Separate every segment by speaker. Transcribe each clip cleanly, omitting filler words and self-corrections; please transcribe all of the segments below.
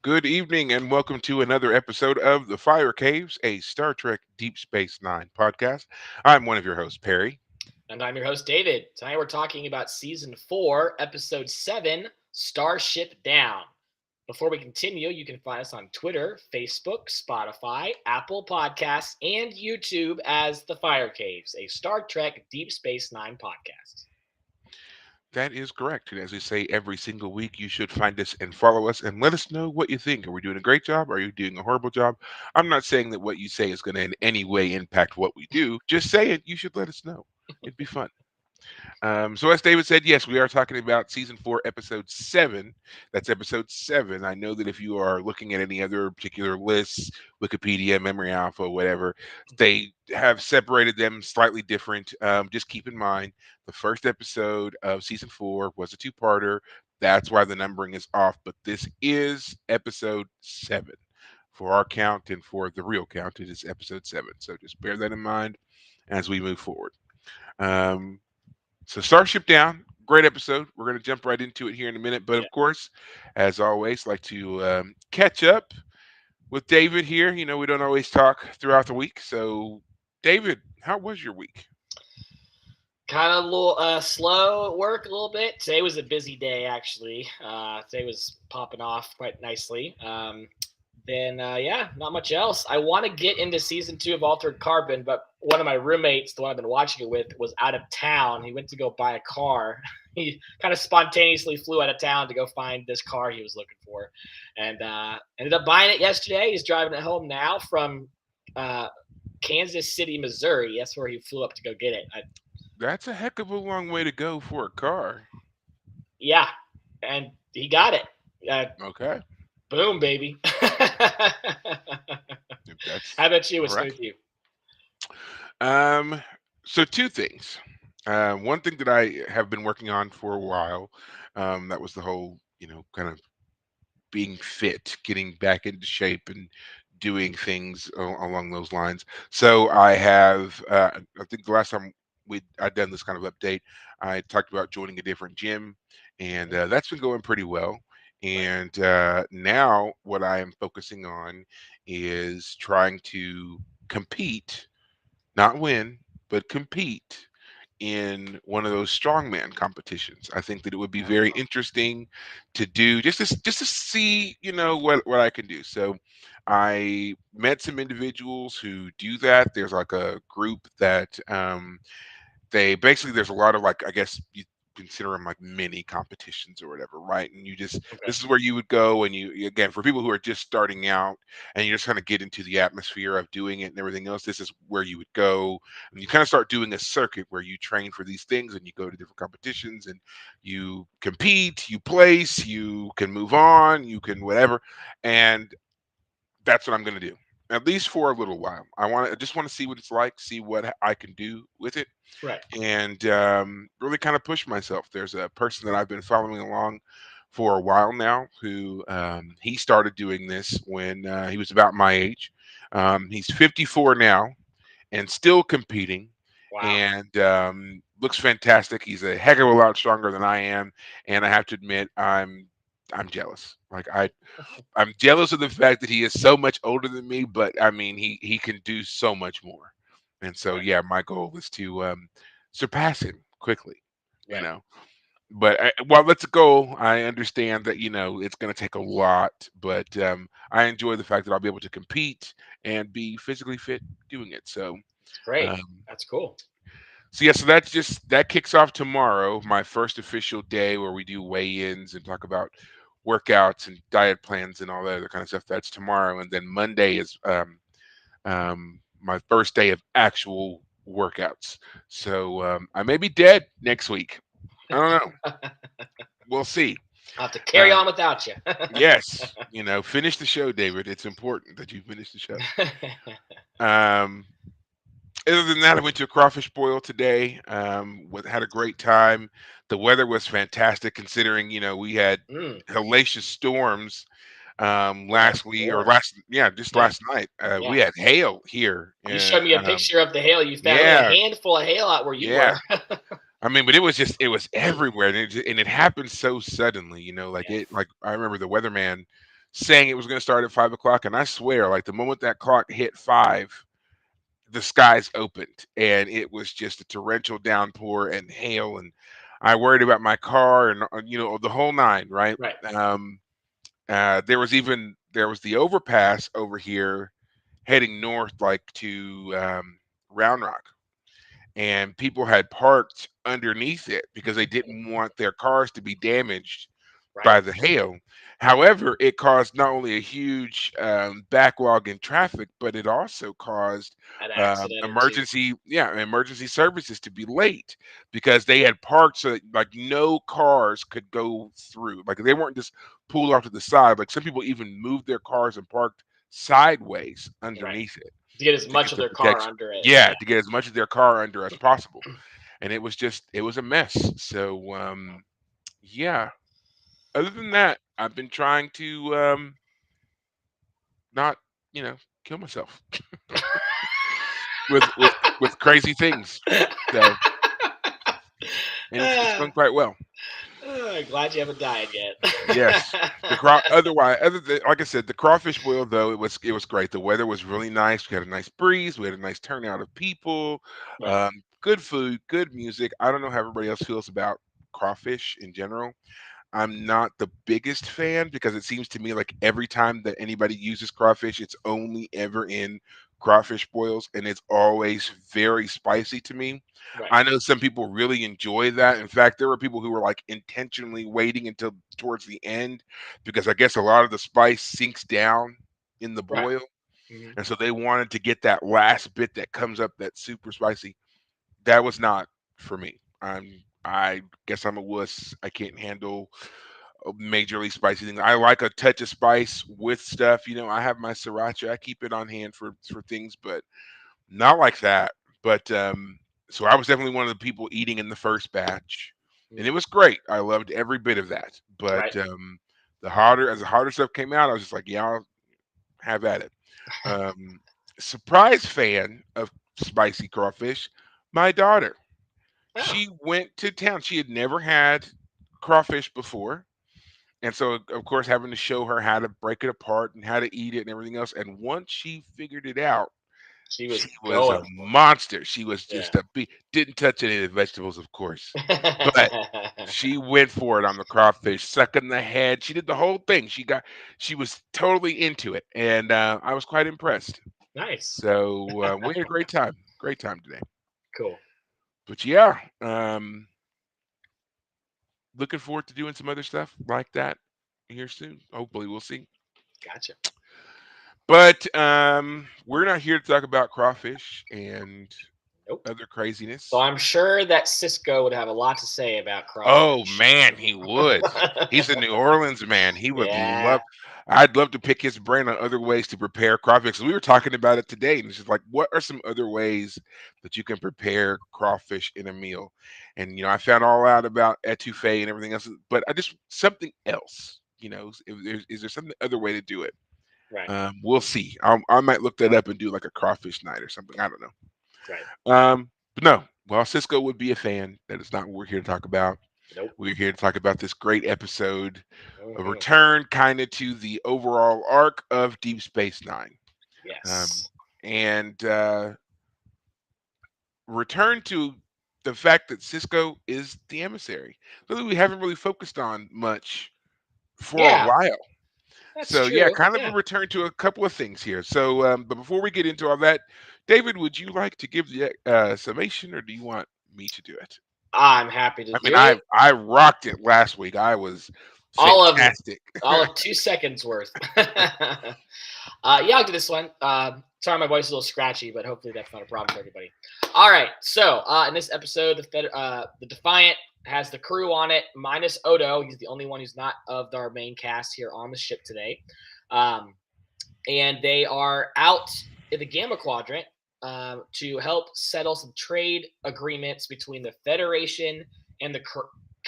Speaker 1: Good evening, and welcome to another episode of The Fire Caves, a Star Trek Deep Space Nine podcast. I'm one of your hosts, Perry.
Speaker 2: And I'm your host, David. Tonight we're talking about Season 4, Episode 7, Starship Down. Before we continue, you can find us on Twitter, Facebook, Spotify, Apple Podcasts, and YouTube as The Fire Caves, a Star Trek Deep Space Nine podcast.
Speaker 1: That is correct. And as we say every single week, you should find us and follow us and let us know what you think. Are we doing a great job? Are you doing a horrible job? I'm not saying that what you say is going to in any way impact what we do. Just say it. You should let us know. It'd be fun. So as David said, yes, we are talking about season 4, episode 7. That's episode 7. I know that if you are looking at any other particular lists, Wikipedia, Memory Alpha, whatever, they have separated them slightly different. Just keep in mind, the first episode of season 4 was a two-parter. That's why the numbering is off. But this is episode 7 for our count, and for the real count, it is episode 7. So just bear that in mind as we move forward. Um, so Starship Down, great episode. We're going to jump right into it here in a minute. But
Speaker 2: Yeah.
Speaker 1: of course, as always, like to catch up with David here. You know, we don't always talk throughout the week. So, David, how was your week?
Speaker 2: Kind of a little slow at work a little bit. Today was a busy day, actually. Today was popping off quite nicely. Yeah, not much else. I want to get into season 2 of Altered Carbon, but one of my roommates, the one I've been watching it with, was out of town. He went to go buy a car. He kind of spontaneously flew out of town to go find this car he was looking for, and ended up buying it yesterday. He's driving it home now from uh, Kansas City, Missouri. That's where he flew up to go get it.
Speaker 1: That's a heck of a long way to go for a car.
Speaker 2: Yeah, and he got it. Uh,
Speaker 1: Okay.
Speaker 2: Boom, baby. How
Speaker 1: If that's
Speaker 2: about you? What's new
Speaker 1: correct.
Speaker 2: with you?
Speaker 1: Um, so two things. One thing that I have been working on for a while, that was the whole, kind of being fit, getting back into shape, and doing things along those lines. So I have, I think the last time I'd done this kind of update, I talked about joining a different gym, and
Speaker 2: Mhm.
Speaker 1: that's been going pretty well.
Speaker 2: Right.
Speaker 1: And now what I am focusing on is trying to compete, not win, but compete in one of those strongman competitions. I think that it would be very
Speaker 2: Oh,
Speaker 1: interesting to do just to see, what I can do. So I met some individuals who do that. There's like a group that they basically, there's a lot of, like, I guess you consider them like mini competitions or whatever, right? And you just,
Speaker 2: okay.
Speaker 1: this is where you would go, and again, for people who are just starting out and you just kind of get into the atmosphere of doing it and everything else, this is where you would go, and you kind of start doing a circuit where you train for these things and you go to different competitions and you compete, you place, you can move on, you can whatever. And that's what I'm going to do, at least for a little while. I just want to see what it's like, see what I can do with it,
Speaker 2: Right.
Speaker 1: and really kind of push myself. There's a person that I've been following along for a while now who, he started doing this when he was about my age. He's 54 now and still competing,
Speaker 2: Wow.
Speaker 1: and looks fantastic. He's a heck of a lot stronger than I am, and I have to admit, I'm jealous. Like, I'm jealous of the fact that he is so much older than me, but I mean, he can do so much more. And so,
Speaker 2: Right.
Speaker 1: yeah, my goal is to surpass him quickly, you
Speaker 2: Right.
Speaker 1: know. But while that's a goal, I understand that, it's going to take a lot. But I enjoy the fact that I'll be able to compete and be physically fit doing it.
Speaker 2: It's great.
Speaker 1: Um,
Speaker 2: That's cool.
Speaker 1: so yeah, so that kicks off tomorrow, my first official day where we do weigh-ins and talk about workouts and diet plans and all that other kind of stuff. That's tomorrow, and then Monday is my first day of actual workouts. So I may be dead next week. I don't know. We'll see.
Speaker 2: I'll have to carry
Speaker 1: Um,
Speaker 2: on without you.
Speaker 1: yes, finish the show, David. It's important that you finish the show. Um, Other than that, I went to a crawfish boil today. Had a great time. The weather was fantastic, considering we had
Speaker 2: Mm,
Speaker 1: hellacious storms
Speaker 2: yeah,
Speaker 1: last week, or
Speaker 2: storm.
Speaker 1: just
Speaker 2: Yeah.
Speaker 1: last night.
Speaker 2: Yeah.
Speaker 1: We had hail here,
Speaker 2: You
Speaker 1: and
Speaker 2: showed me a picture of the hail you found. We had a
Speaker 1: yeah,
Speaker 2: handful of hail out where you
Speaker 1: yeah.
Speaker 2: were.
Speaker 1: I mean, but it was everywhere, and it happened so suddenly. Like
Speaker 2: Yeah.
Speaker 1: I remember the weatherman saying it was going to start at 5 o'clock, and I swear, like the moment that clock hit 5, the skies opened, and it was just a torrential downpour and hail, and I worried about my car and the whole nine, right?
Speaker 2: Right.
Speaker 1: Um, there was the overpass over here heading north, like to Round Rock, and people had parked underneath it because they didn't want their cars to be damaged
Speaker 2: Right.
Speaker 1: by the hail. However, it caused not only a huge backlog in traffic, but it also caused
Speaker 2: An accident or two.
Speaker 1: emergency services to be late because they had parked so that, like, no cars could go through. Like they weren't just pulled off to the side. Like some people even moved their cars and parked sideways
Speaker 2: Right.
Speaker 1: underneath it
Speaker 2: To get as
Speaker 1: to
Speaker 2: much
Speaker 1: get
Speaker 2: of
Speaker 1: the
Speaker 2: their car
Speaker 1: protection.
Speaker 2: under it.
Speaker 1: Yeah,
Speaker 2: Yeah.
Speaker 1: to get as much of their car under as possible. And it was a mess. So yeah. Other than that, I've been trying to not, you know, kill myself with with with crazy things. So, and it's
Speaker 2: Ah,
Speaker 1: going quite well.
Speaker 2: glad you haven't died
Speaker 1: Yes.
Speaker 2: yet.
Speaker 1: Other than, like I said, the crawfish boil though it was great. The weather was really nice. We had a nice breeze. We had a nice turnout of people.
Speaker 2: Right.
Speaker 1: Good food, good music. I don't know how everybody else feels about crawfish in general. I'm not the biggest fan because it seems to me like every time that anybody uses crawfish, it's only ever in crawfish boils and it's always very spicy to me.
Speaker 2: Right.
Speaker 1: I know some people really enjoy that. In fact, there were people who were like intentionally waiting until towards the end because I guess a lot of the spice sinks down in the
Speaker 2: Right.
Speaker 1: boil.
Speaker 2: Hmm.
Speaker 1: And so they wanted to get that last bit that comes up that's super spicy. That was not for me. I guess I'm a wuss. I can't handle majorly spicy things. I like a touch of spice with stuff. I have my sriracha. I keep it on hand for things, but not like that. But so I was definitely one of the people eating in the first batch, and it was great. I loved every bit of that. But
Speaker 2: Right.
Speaker 1: the harder stuff came out, I was just like, yeah, I'll have at it. Um, Surprise fan of spicy crawfish, my daughter.
Speaker 2: Oh,
Speaker 1: She went to town. She had never had crawfish before, and so, of course, having to show her how to break it apart and how to eat it and everything else. And once she figured it out,
Speaker 2: she
Speaker 1: she
Speaker 2: was
Speaker 1: was a
Speaker 2: going for
Speaker 1: monster. She was
Speaker 2: it.
Speaker 1: just a didn't touch any of the vegetables, of course, but
Speaker 2: Yeah.
Speaker 1: she went for it on the crawfish, sucking the head. She did the whole thing. She was totally into it, and I was quite impressed.
Speaker 2: Nice.
Speaker 1: So we had a great time today.
Speaker 2: Cool.
Speaker 1: But yeah, looking forward to doing some other stuff like that here soon. Hopefully, we'll see.
Speaker 2: Gotcha.
Speaker 1: But we're not here to talk about crawfish and
Speaker 2: Nope.
Speaker 1: other
Speaker 2: So
Speaker 1: craziness.
Speaker 2: I'm sure that Cisco would have a lot to say about
Speaker 1: Oh
Speaker 2: crawfish.
Speaker 1: man, he would. He's a New Orleans man. He would
Speaker 2: Yeah.
Speaker 1: love. I'd love to pick his brain on other ways to prepare crawfish. We were talking about it today, and it's just like, what are some other ways that you can prepare crawfish in a meal? And I found all out about etouffee and everything else, but I just something else. Is there some other way to do it?
Speaker 2: Right.
Speaker 1: We'll see. I might look that up and do like a crawfish night or something. I don't
Speaker 2: Right.
Speaker 1: know. But no, well, Cisco would be a fan. That is not what we're here to talk about.
Speaker 2: Nope.
Speaker 1: We're here to talk about this great episode, a
Speaker 2: Hmm.
Speaker 1: return kind of to the overall arc of Deep Space Nine, um,
Speaker 2: Yes.
Speaker 1: and return to the fact that Cisco is the emissary. Something we haven't really focused on much for a
Speaker 2: Yeah,
Speaker 1: while.
Speaker 2: that's
Speaker 1: So yeah,
Speaker 2: true.
Speaker 1: kind of a
Speaker 2: Yeah.
Speaker 1: return to a couple of things here. So, but before we get into all that, David, would you like to give the summation, or do you want me to do it?
Speaker 2: I'm happy to
Speaker 1: I mean,
Speaker 2: do
Speaker 1: I
Speaker 2: it.
Speaker 1: I rocked it last week. I was
Speaker 2: All of it.
Speaker 1: fantastic.
Speaker 2: All of 2 seconds worth. Yeah, I'll do this one. Sorry, my voice is a little scratchy, but hopefully that's not a problem for everybody. All right. So in this episode, the Defiant has the crew on it minus Odo. He's the only one who's not of our main cast here on the ship today, um, and they are out in the Gamma Quadrant to help settle some trade agreements between the Federation and the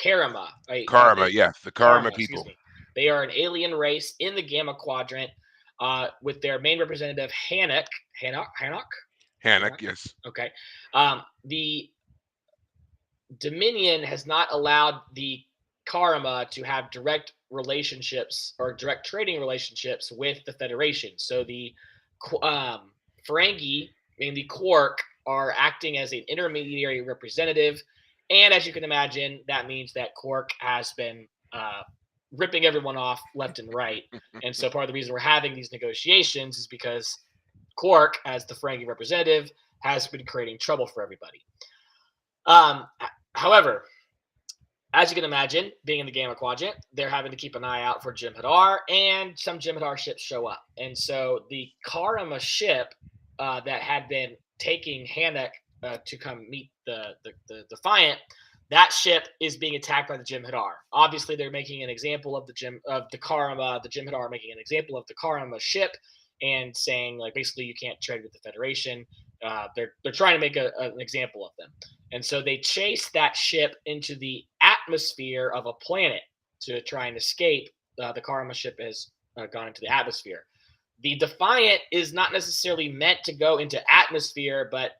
Speaker 2: Karama. Right?
Speaker 1: Karma, yeah, the Karma
Speaker 2: Karma, excuse
Speaker 1: people.
Speaker 2: me. They are an alien race in the Gamma Quadrant with their main representative, Hannock. Hannock?
Speaker 1: Hannock,
Speaker 2: Hannock?
Speaker 1: yes.
Speaker 2: Okay. The Dominion has not allowed the Karma to have direct relationships or direct trading relationships with the Federation. So the um, Ferengi and the Quark are acting as an intermediary representative. And as you can imagine, that means that Quark has been ripping everyone off left and right. And so part of the reason we're having these negotiations is because Quark, as the Ferengi representative, has been creating trouble for everybody. Um, However, as you can imagine, being in the Gamma Quadrant, they're having to keep an eye out for Jim-Hadar, and some Jim-Hadar ships show up. And so the Karama ship that had been taking Hanek to come meet the Defiant, that ship is being attacked by the Jim-Hadar. Obviously, they're making an example of the Karama, the Jim-Hadar are making an example of the Karama ship and saying, like, basically, you can't trade with the Federation. They're trying to make an example of them. And so they chase that ship into the atmosphere of a planet to try and escape. The Karma ship has gone into the atmosphere. The Defiant is not necessarily meant to go into atmosphere, but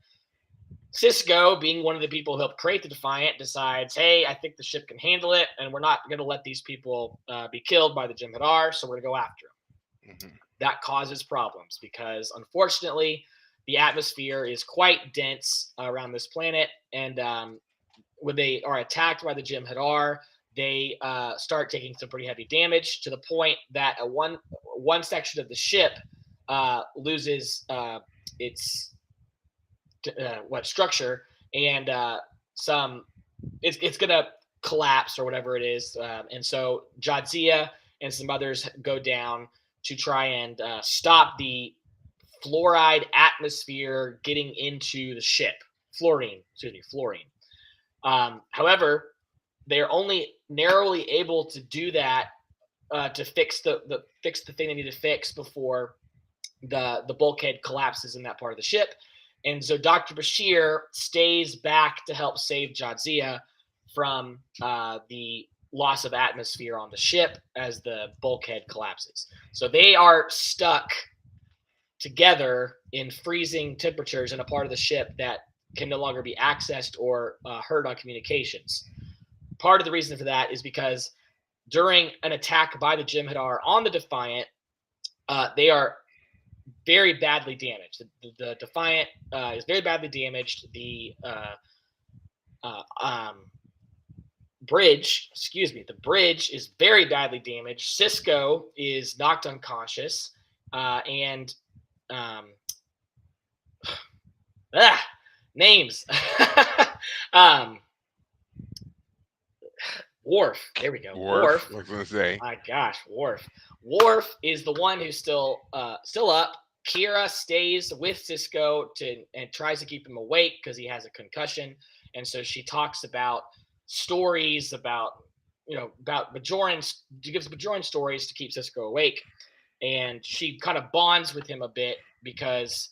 Speaker 2: Cisco, being one of the people who helped create the Defiant, decides, hey, I think the ship can handle it, and we're not going to let these people be killed by the Jim-Hadar, so we're going to go after them. Mm-hmm. That causes problems because, unfortunately, the atmosphere is quite dense around this planet, and when they are attacked by the Jim-Hadar, they start taking some pretty heavy damage to the point that one section of the ship loses its structure, and it's gonna collapse or whatever it is, and so Jadzia and some others go down to try and stop the fluoride atmosphere getting into the ship. Fluorine. However, they're only narrowly able to do that to fix the thing they need to fix before the bulkhead collapses in that part of the ship. And so Dr. Bashir stays back to help save Jadzia from the loss of atmosphere on the ship as the bulkhead collapses. So they are stuck together in freezing temperatures in a part of the ship that can no longer be accessed or heard on communications. Part of the reason for that is because during an attack by the Jim-Hadar on the Defiant, they are very badly damaged. The Defiant is very badly damaged. The bridge is very badly damaged. Cisco is knocked unconscious, and names. Worf. There we go.
Speaker 1: Worf. I was gonna say.
Speaker 2: My gosh, Worf. Worf is the one who's still up. Kira stays with Cisco and tries to keep him awake because he has a concussion, and so she talks about stories about Bajoran. She gives Bajoran stories to keep Cisco awake, and she kind of bonds with him a bit because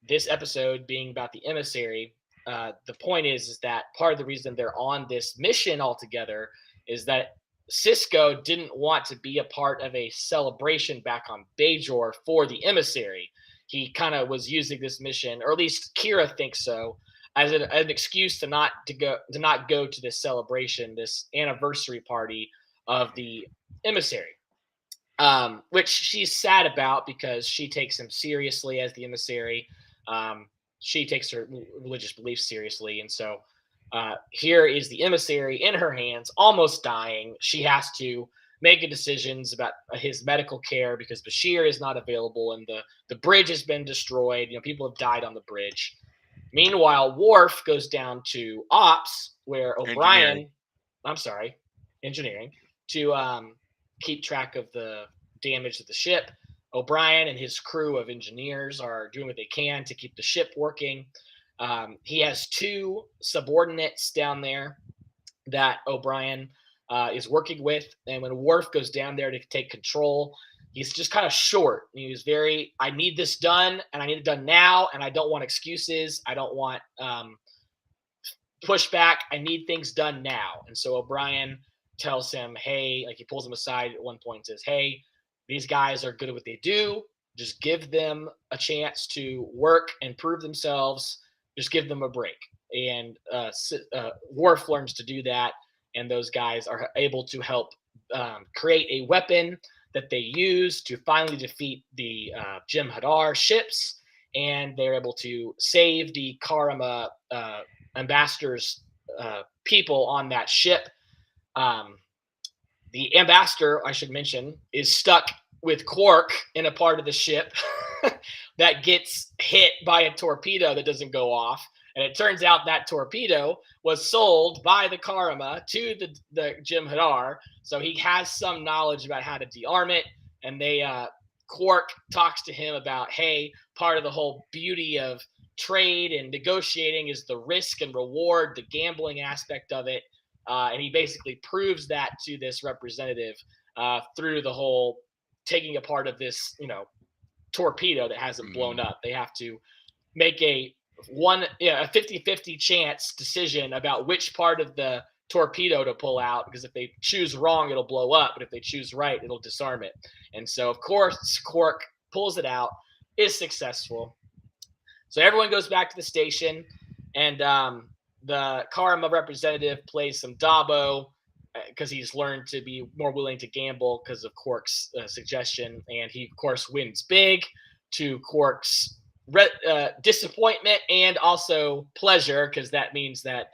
Speaker 2: this episode being about the emissary, the point is that part of the reason they're on this mission altogether is that Cisco didn't want to be a part of a celebration back on Bajor for the emissary. He kind of was using this mission, or at least Kira thinks so, as an excuse to not go to this celebration, this anniversary party of the emissary. Which she's sad about because she takes him seriously as the emissary. She takes her religious beliefs seriously, and so here is the emissary in her hands, almost dying. She has to make decisions about his medical care because Bashir is not available, and the bridge has been destroyed. People have died on the bridge. Meanwhile, Worf goes down to Ops, where O'Brien, engineering, to keep track of the damage to the ship. O'Brien and his crew of engineers are doing what they can to keep the ship working. He has two subordinates down there that O'Brien is working with. And when Worf goes down there to take control, he's just kind of short. He's I need this done, and I need it done now, and I don't want excuses. I don't want pushback. I need things done now. And so O'Brien tells him, hey, he pulls him aside at one point and says, hey, these guys are good at what they do. Just give them a chance to work and prove themselves. Just give them a break. And Worf learns to do that, and those guys are able to help create a weapon that they use to finally defeat the Jim Hadar ships, and they're able to save the Karama ambassadors' people on that ship. Um, the ambassador, I should mention, is stuck with Quark in a part of the ship that gets hit by a torpedo that doesn't go off. And it turns out that torpedo was sold by the Karama to the Jim Hadar. So he has some knowledge about how to dearm it. And Quark talks to him about, hey, part of the whole beauty of trade and negotiating is the risk and reward, the gambling aspect of it. And he basically proves that to this representative through the whole taking a part of this, torpedo that hasn't blown
Speaker 1: Mm,
Speaker 2: up. They have to make a 50-50 chance decision about which part of the torpedo to pull out, because if they choose wrong, it'll blow up, but if they choose right, it'll disarm it. And so, of course, Quark pulls it out, is successful. So everyone goes back to the station, and the Karma representative plays some Dabo because he's learned to be more willing to gamble because of Quark's suggestion, and he, of course, wins big to Quark's disappointment and also pleasure, because that means that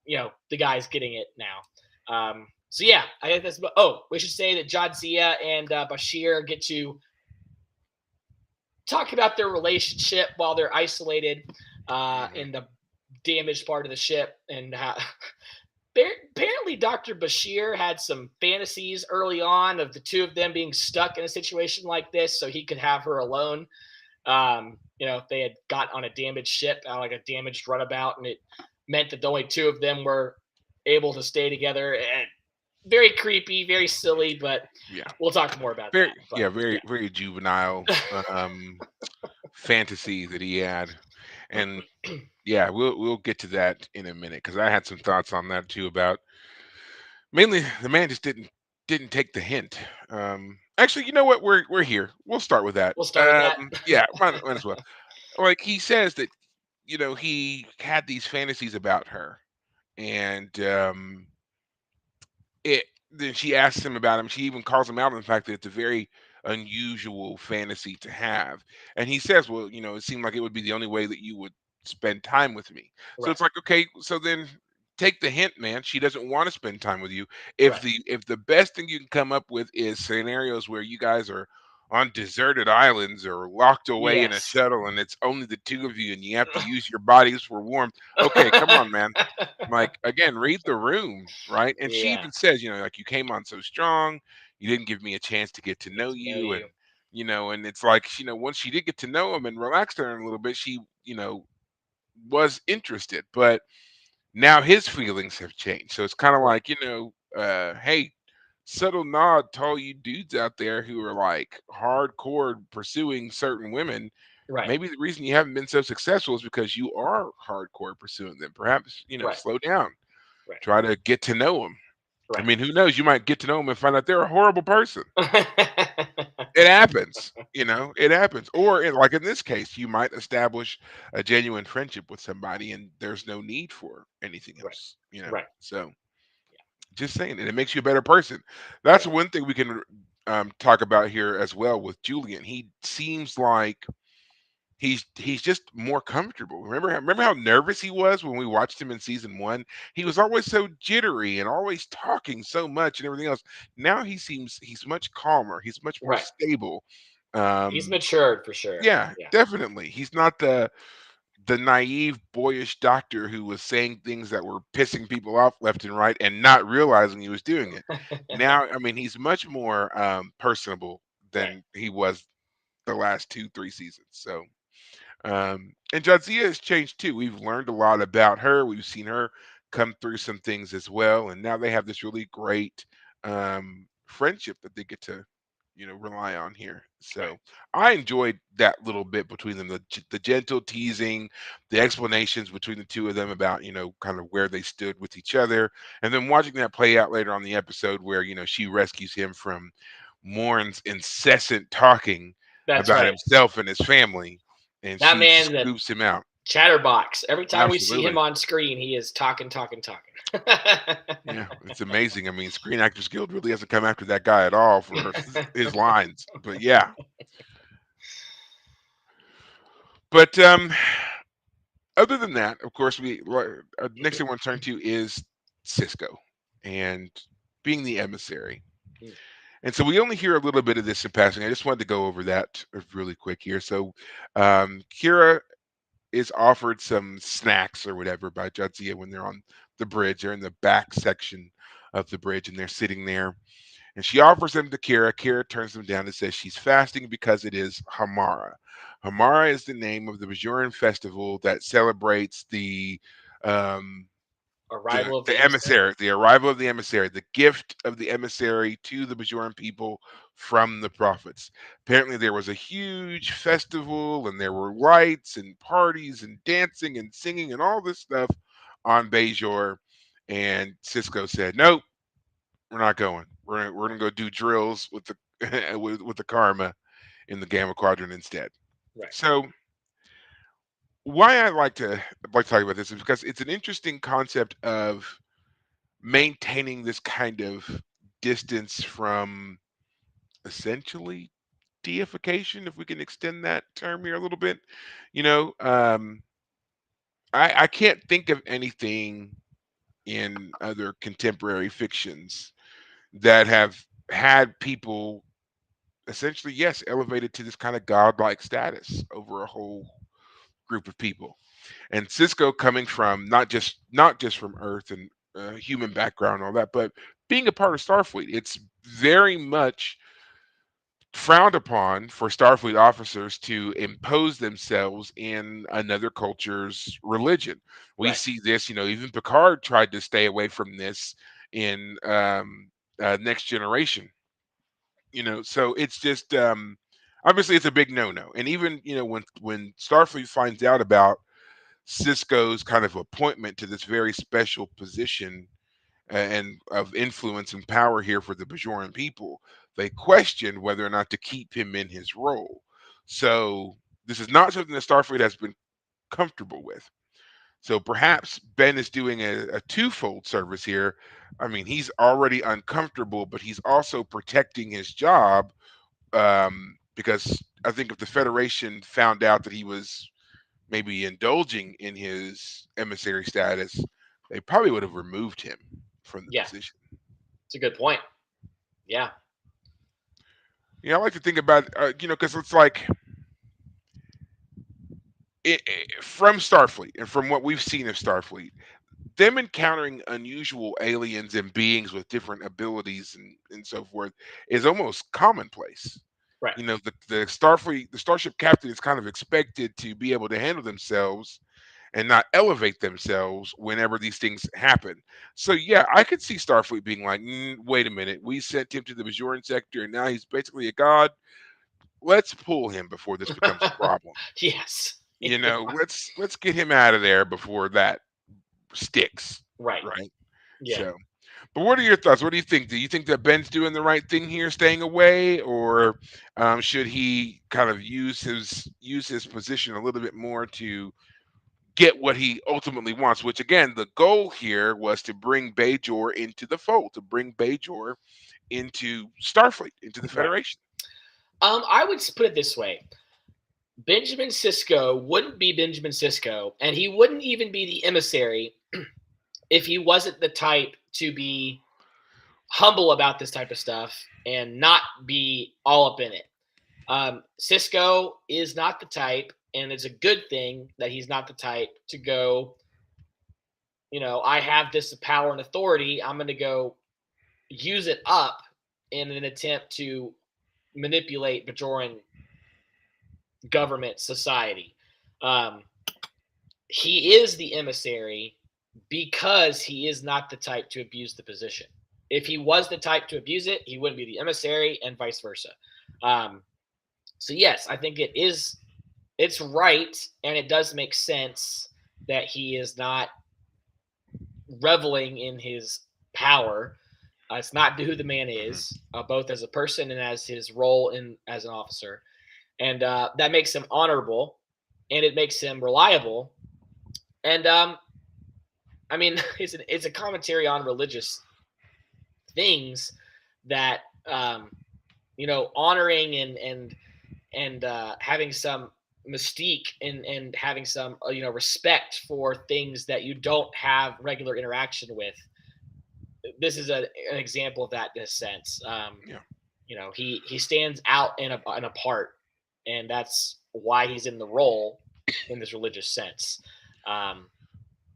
Speaker 2: the guy's getting it now. So yeah, I think that's. Oh, we should say that Jadzia and Bashir get to talk about their relationship while they're isolated
Speaker 1: mhm.
Speaker 2: in the damaged part of the ship, and how apparently Dr. Bashir had some fantasies early on of the two of them being stuck in a situation like this, so he could have her alone. If they had got on a damaged ship, like a damaged runabout, and it meant that the only two of them were able to stay together. And very creepy, very silly, but
Speaker 1: Yeah.
Speaker 2: we'll talk more about
Speaker 1: Very,
Speaker 2: that. But
Speaker 1: yeah, very,
Speaker 2: yeah,
Speaker 1: very juvenile fantasy that he had. And yeah, we'll get to that in a minute because I had some thoughts on that too about mainly the man just didn't take the hint. Actually, you know what? We're here. We'll start with that.
Speaker 2: we'll start with that.
Speaker 1: Yeah, might as well. Like he says that he had these fantasies about her, and it then she asks him about him. She even calls him out on the fact that it's a very unusual fantasy to have. And he says, "Well, it seemed like it would be the only way that you would spend time with me." So
Speaker 2: Right,
Speaker 1: it's like, okay, so then take the hint, man. She doesn't want to spend time with you.
Speaker 2: right.
Speaker 1: If the best thing you can come up with is scenarios where you guys are on deserted islands or locked away in a
Speaker 2: Yes.
Speaker 1: shuttle and it's only the two of you and you have to use your bodies for warmth. Okay, come on, man. Like again, read the room, right? And she
Speaker 2: Yeah,
Speaker 1: even says, like you came on so strong, you didn't give me a chance to get to
Speaker 2: get
Speaker 1: know
Speaker 2: to know
Speaker 1: you,
Speaker 2: you.
Speaker 1: and it's like, once she did get to know him and relaxed on him a little bit, she, was interested, but now his feelings have changed. So it's kind of
Speaker 2: Right,
Speaker 1: like, hey, subtle nod to all you dudes out there who are like hardcore pursuing certain women.
Speaker 2: right,
Speaker 1: Maybe the reason you haven't been so successful is because you are hardcore pursuing them. Perhaps,
Speaker 2: right,
Speaker 1: slow down,
Speaker 2: right,
Speaker 1: try to get to know them. I
Speaker 2: right.
Speaker 1: mean, who knows? You might get to know them and find out they're a horrible person. It happens, it happens. Or like in this case, you might establish a genuine friendship with somebody and there's no need for anything
Speaker 2: Right,
Speaker 1: else.
Speaker 2: right.
Speaker 1: So
Speaker 2: Yeah,
Speaker 1: just saying, and it makes you a better person.
Speaker 2: right,
Speaker 1: That's one thing we can talk about here as well with Julian. He seems like he's just more comfortable. Remember how nervous he was when we watched him in season 1? He was always so jittery and always talking so much and everything else. Now he's much calmer. He's much more
Speaker 2: right.
Speaker 1: stable.
Speaker 2: He's
Speaker 1: Um
Speaker 2: matured for sure.
Speaker 1: yeah,
Speaker 2: Yeah.
Speaker 1: definitely. He's not the naive boyish doctor who was saying things that were pissing people off left and right and not realizing he was doing it. Now, I mean, he's much more personable
Speaker 2: Right,
Speaker 1: than he was the last 2 3 seasons. So and Jadzia has changed too. We've learned a lot about her. We've seen her come through some things as well, and now they have this really great friendship that they get to, rely on here.
Speaker 2: right,
Speaker 1: So I enjoyed that little bit between them, the gentle teasing, the explanations between the two of them about kind of where they stood with each other, and then watching that play out later on the episode where she rescues him from Morn's incessant talking
Speaker 2: that's
Speaker 1: about
Speaker 2: right.
Speaker 1: himself and his family and
Speaker 2: That
Speaker 1: she
Speaker 2: man, the
Speaker 1: scoops him out.
Speaker 2: chatterbox. Every time we see him
Speaker 1: Absolutely.
Speaker 2: on screen, he is talking, talking, talking.
Speaker 1: Yeah, it's amazing. I mean, Screen Actors Guild really hasn't come after that guy at all for his lines. But yeah, but other than that, of course, next thing I want to turn to is Cisco and being the emissary. And so we only hear a little bit of this in passing. I just wanted to go over that really quick here. So Kira is offered some snacks or whatever by Jadzia when they're on the bridge. They're in the back section of the bridge and they're sitting there. And she offers them to Kira. Kira turns them down and says she's fasting because it is Hamara. Hamara is the name of the Bajoran festival that celebrates um,
Speaker 2: Arrival of the
Speaker 1: the
Speaker 2: emissary.
Speaker 1: emissary, the arrival of the emissary, the gift of the emissary to the Bajoran people from the prophets. Apparently, there was a huge festival, and there were lights and parties and dancing and singing and all this stuff on Bajor. And Cisco said, "Nope, we're not going. We're gonna go do drills with the with the Karma in the Gamma Quadrant instead."
Speaker 2: Right.
Speaker 1: So why I like to talk about this is because it's an interesting concept of maintaining this kind of distance from essentially deification, if we can extend that term here a little bit. You know, I can't think of anything in other contemporary fictions that have had people essentially, yes, elevated to this kind of godlike status over a whole group of people. And Cisco coming from not just from Earth and human background and all that, but being a part of Starfleet, it's very much frowned upon for Starfleet officers to impose themselves in another culture's religion. We
Speaker 2: Right.
Speaker 1: see this, even Picard tried to stay away from this in Next Generation. So it's just obviously it's a big no-no. And even when Starfleet finds out about Cisco's kind of appointment to this very special position and of influence and power here for the Bajoran people, they questioned whether or not to keep him in his role. So this is not something that Starfleet has been comfortable with. So perhaps Ben is doing a twofold service here. I mean, he's already uncomfortable, but he's also protecting his job because I think if the Federation found out that he was maybe indulging in his emissary status, they probably would have removed him from the
Speaker 2: Yeah.
Speaker 1: position.
Speaker 2: It's a good point. Yeah.
Speaker 1: I like to think about, because it's like from Starfleet and from what we've seen of Starfleet, them encountering unusual aliens and beings with different abilities and so forth is almost commonplace.
Speaker 2: Right.
Speaker 1: The Starship captain is kind of expected to be able to handle themselves and not elevate themselves whenever these things happen. So yeah, I could see Starfleet being like, wait a minute, we sent him to the Bajoran sector and now he's basically a god. Let's pull him before this becomes a problem.
Speaker 2: Yes.
Speaker 1: Let's get him out of there before that sticks,
Speaker 2: Right.
Speaker 1: right?
Speaker 2: Yeah.
Speaker 1: So, but what are your thoughts? What do you think? Do you think that Ben's doing the right thing here, staying away, or should he kind of use his position a little bit more to get what he ultimately wants? Which again, the goal here was to bring Bajor into the fold, to bring Bajor into Starfleet, into the
Speaker 2: Right.
Speaker 1: Federation.
Speaker 2: I would put it this way: Benjamin Sisko wouldn't be Benjamin Sisko, and he wouldn't even be the emissary if he wasn't the type to be humble about this type of stuff and not be all up in it. Cisco is not the type, and it's a good thing that he's not the type to go, I have this power and authority. I'm going to go use it up in an attempt to manipulate Bajoran government society. Um, he is the emissary because he is not the type to abuse the position. If he was the type to abuse it, he wouldn't be the emissary, and vice versa. Um, so yes, I think it's right, and it does make sense that he is not reveling in his power. It's not who the man
Speaker 1: Hmm.
Speaker 2: is, both as a person and as his role in as an officer, and that makes him honorable, and it makes him reliable. And I mean, it's a commentary on religious things that honoring and having some mystique and having some respect for things that you don't have regular interaction with. This is an example of that in a sense.
Speaker 1: Yeah.
Speaker 2: He stands out and apart, and that's why he's in the role in this religious sense. Um,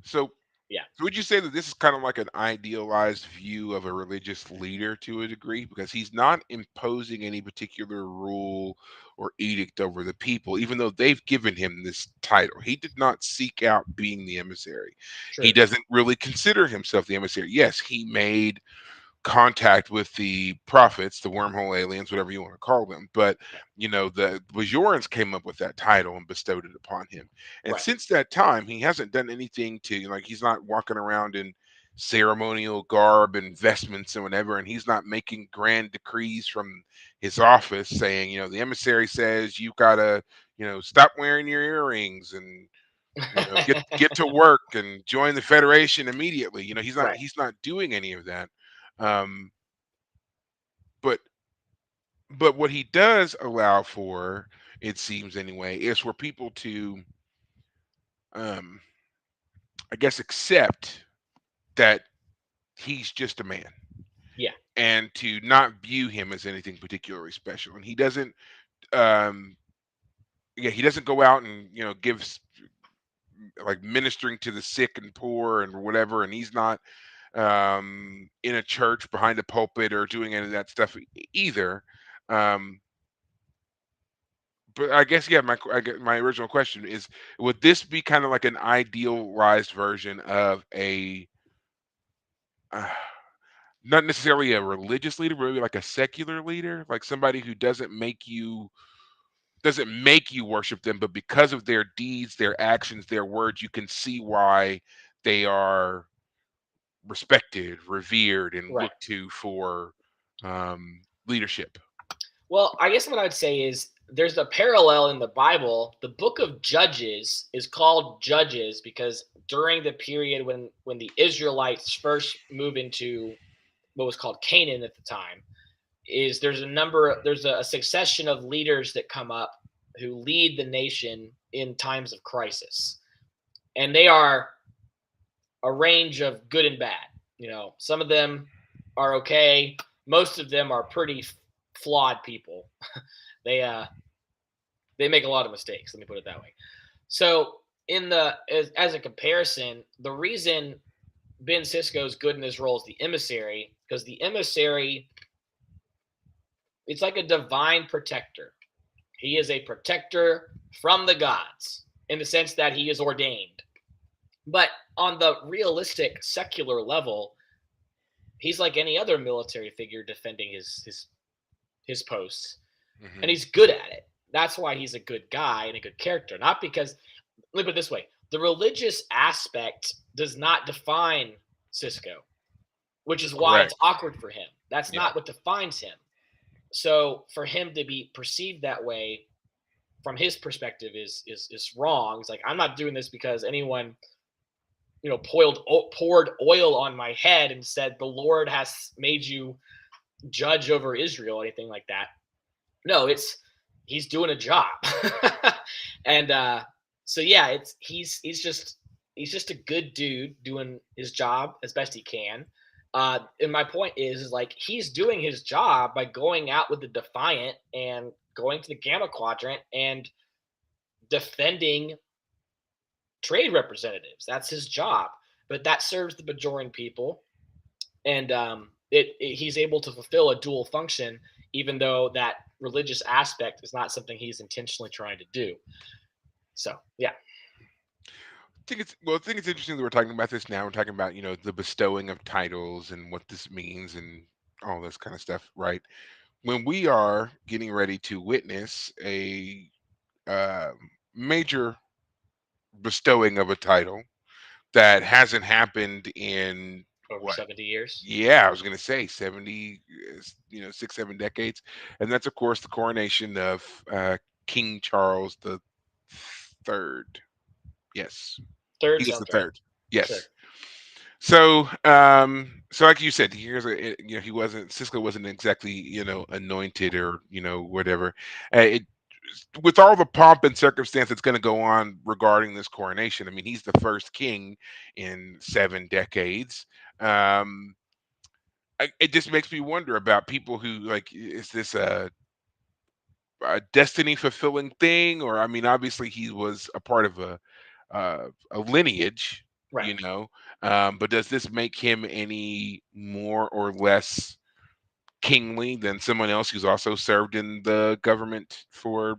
Speaker 1: So
Speaker 2: yeah,
Speaker 1: So would you say that this is kind of like an idealized view of a religious leader to a degree? Because he's not imposing any particular rule or edict over the people, even though they've given him this title. He did not seek out being the emissary. He
Speaker 2: true.
Speaker 1: doesn't really consider himself the emissary. Yes, he made contact with the prophets, the wormhole aliens, whatever you want to call them. But
Speaker 2: Yeah,
Speaker 1: the Bajorans came up with that title and bestowed it upon him. And
Speaker 2: right,
Speaker 1: since that time, he hasn't done anything to like he's not walking around in ceremonial garb and vestments and whatever, and he's not making grand decrees from his office saying, the emissary says you gotta, stop wearing your earrings and get to work and join the federation immediately. He's not
Speaker 2: right.
Speaker 1: he's not doing any of that. um but but what he does allow for, it seems anyway, is for people to um I guess accept that he's just a man,
Speaker 2: Yeah,
Speaker 1: and to not view him as anything particularly special. And he doesn't um yeah, he doesn't go out and give like ministering to the sick and poor and whatever, and he's not in a church behind a pulpit or doing any of that stuff either. um but I guess, yeah, I guess my original question is, would this be kind of like an idealized version of a uh, not necessarily a religious leader, but maybe like a secular leader, like somebody who doesn't make you worship them, but because of their deeds, their actions, their words, you can see why they are respected, revered, and
Speaker 2: right.
Speaker 1: looked to for leadership.
Speaker 2: Well, I guess what I'd say is there's a parallel in the Bible. The book of Judges is called Judges because during the period when the Israelites first move into what was called Canaan at the time, is there's a succession of leaders that come up who lead the nation in times of crisis. And they are a range of good and bad. Some of them are okay. Most of them are pretty flawed people. They they make a lot of mistakes. Let me put it that way. So, as a comparison, the reason Ben Cisco is good in his role as the emissary because the emissary, it's like a divine protector. He is a protector from the gods in the sense that he is ordained. But on the realistic secular level, he's like any other military figure defending his posts, and
Speaker 1: Hmm.
Speaker 2: he's good at it. That's why he's a good guy and a good character. Not because, let me put it this way: the religious aspect does not define Cisco, which is why it's
Speaker 1: Correct.
Speaker 2: awkward for him. That's
Speaker 1: Yeah.
Speaker 2: not what defines him. So for him to be perceived that way from his perspective is wrong. It's like I'm not doing this because anyone poured oil on my head and said the Lord has made you judge over Israel or anything like that. No, it's he's doing a job. And so yeah, it's he's just a good dude doing his job as best he can. And my point is like he's doing his job by going out with the Defiant and going to the Gamma Quadrant and defending trade representatives. That's his job. But that serves the Bajoran people, and he's able to fulfill a dual function, even though that religious aspect is not something he's intentionally trying to do. So yeah,
Speaker 1: I think it's interesting that we're talking about this now. We're talking about the bestowing of titles and what this means and all this kind of stuff, right? When we are getting ready to witness a uh, major bestowing of a title that hasn't happened in
Speaker 2: over
Speaker 1: what?
Speaker 2: 70 years.
Speaker 1: Yeah, I was going to say 70, 6, 7 decades, and that's of course the coronation of King Charles the Third. Yes, he
Speaker 2: Third
Speaker 1: is the
Speaker 2: sounds right.
Speaker 1: third.
Speaker 2: Sure.
Speaker 1: Yes. So like you said, he wasn't Cisco wasn't exactly anointed or whatever. It with all the pomp and circumstance that's going to go on regarding this coronation. I mean, he's the first king in 7 decades. Um, it just makes me wonder about people who like, is this a destiny fulfilling thing, or I mean, obviously he was a part of a lineage,
Speaker 2: Right.
Speaker 1: you know, but does this make him any more or less kingly than someone else who's also served in the government for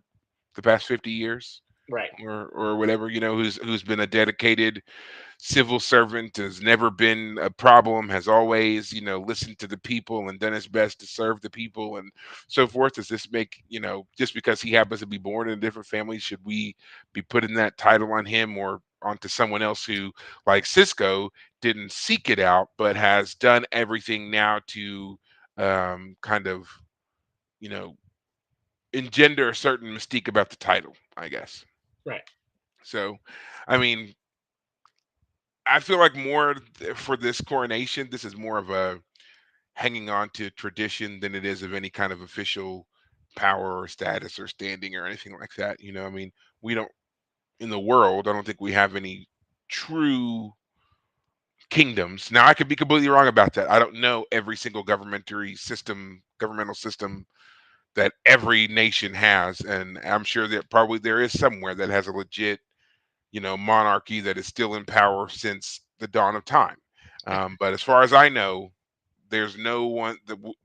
Speaker 1: the past 50 years
Speaker 2: Right.
Speaker 1: or whatever, who's been a dedicated civil servant, has never been a problem, has always, listened to the people and done his best to serve the people and so forth. Does this make, just because he happens to be born in a different family, should we be putting that title on him or onto someone else who, like Cisco, didn't seek it out, but has done everything now to kind of, you know, engender a certain mystique about the title, I guess.
Speaker 2: Right.
Speaker 1: So, I mean, I feel like for this coronation, this is more of a hanging on to tradition than it is of any kind of official power or status or standing or anything like that. I mean, we don't in the world. I don't think we have any true kingdoms. Now, I could be completely wrong about that. I don't know every single governmental system that every nation has, and I'm sure that probably there is somewhere that has a legit monarchy that is still in power since the dawn of time. But as far as I know, there's no one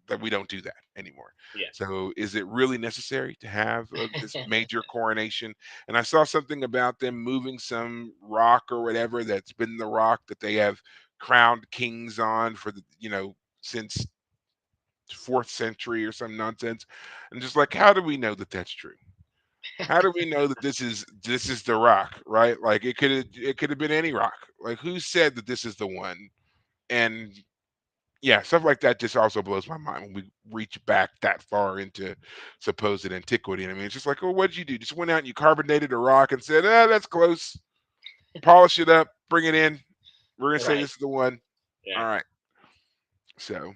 Speaker 1: that we don't do that anymore.
Speaker 2: Yeah.
Speaker 1: So is it really necessary to have this major coronation? And I saw something about them moving some rock or whatever that's been the rock that they have crowned kings on for the since fourth century or some nonsense. And just like, how do we know that that's true? How do we know that this is the rock, right? Like it could have been any rock. Like who said that this is the one? And yeah, stuff like that just also blows my mind when we reach back that far into supposed antiquity. And I mean, it's just like, oh, what did you do? Just went out and you carbonated a rock and said, that's close. Polish it up, bring it in. We're gonna say
Speaker 2: Right.
Speaker 1: this is the one.
Speaker 2: Yeah.
Speaker 1: All right. So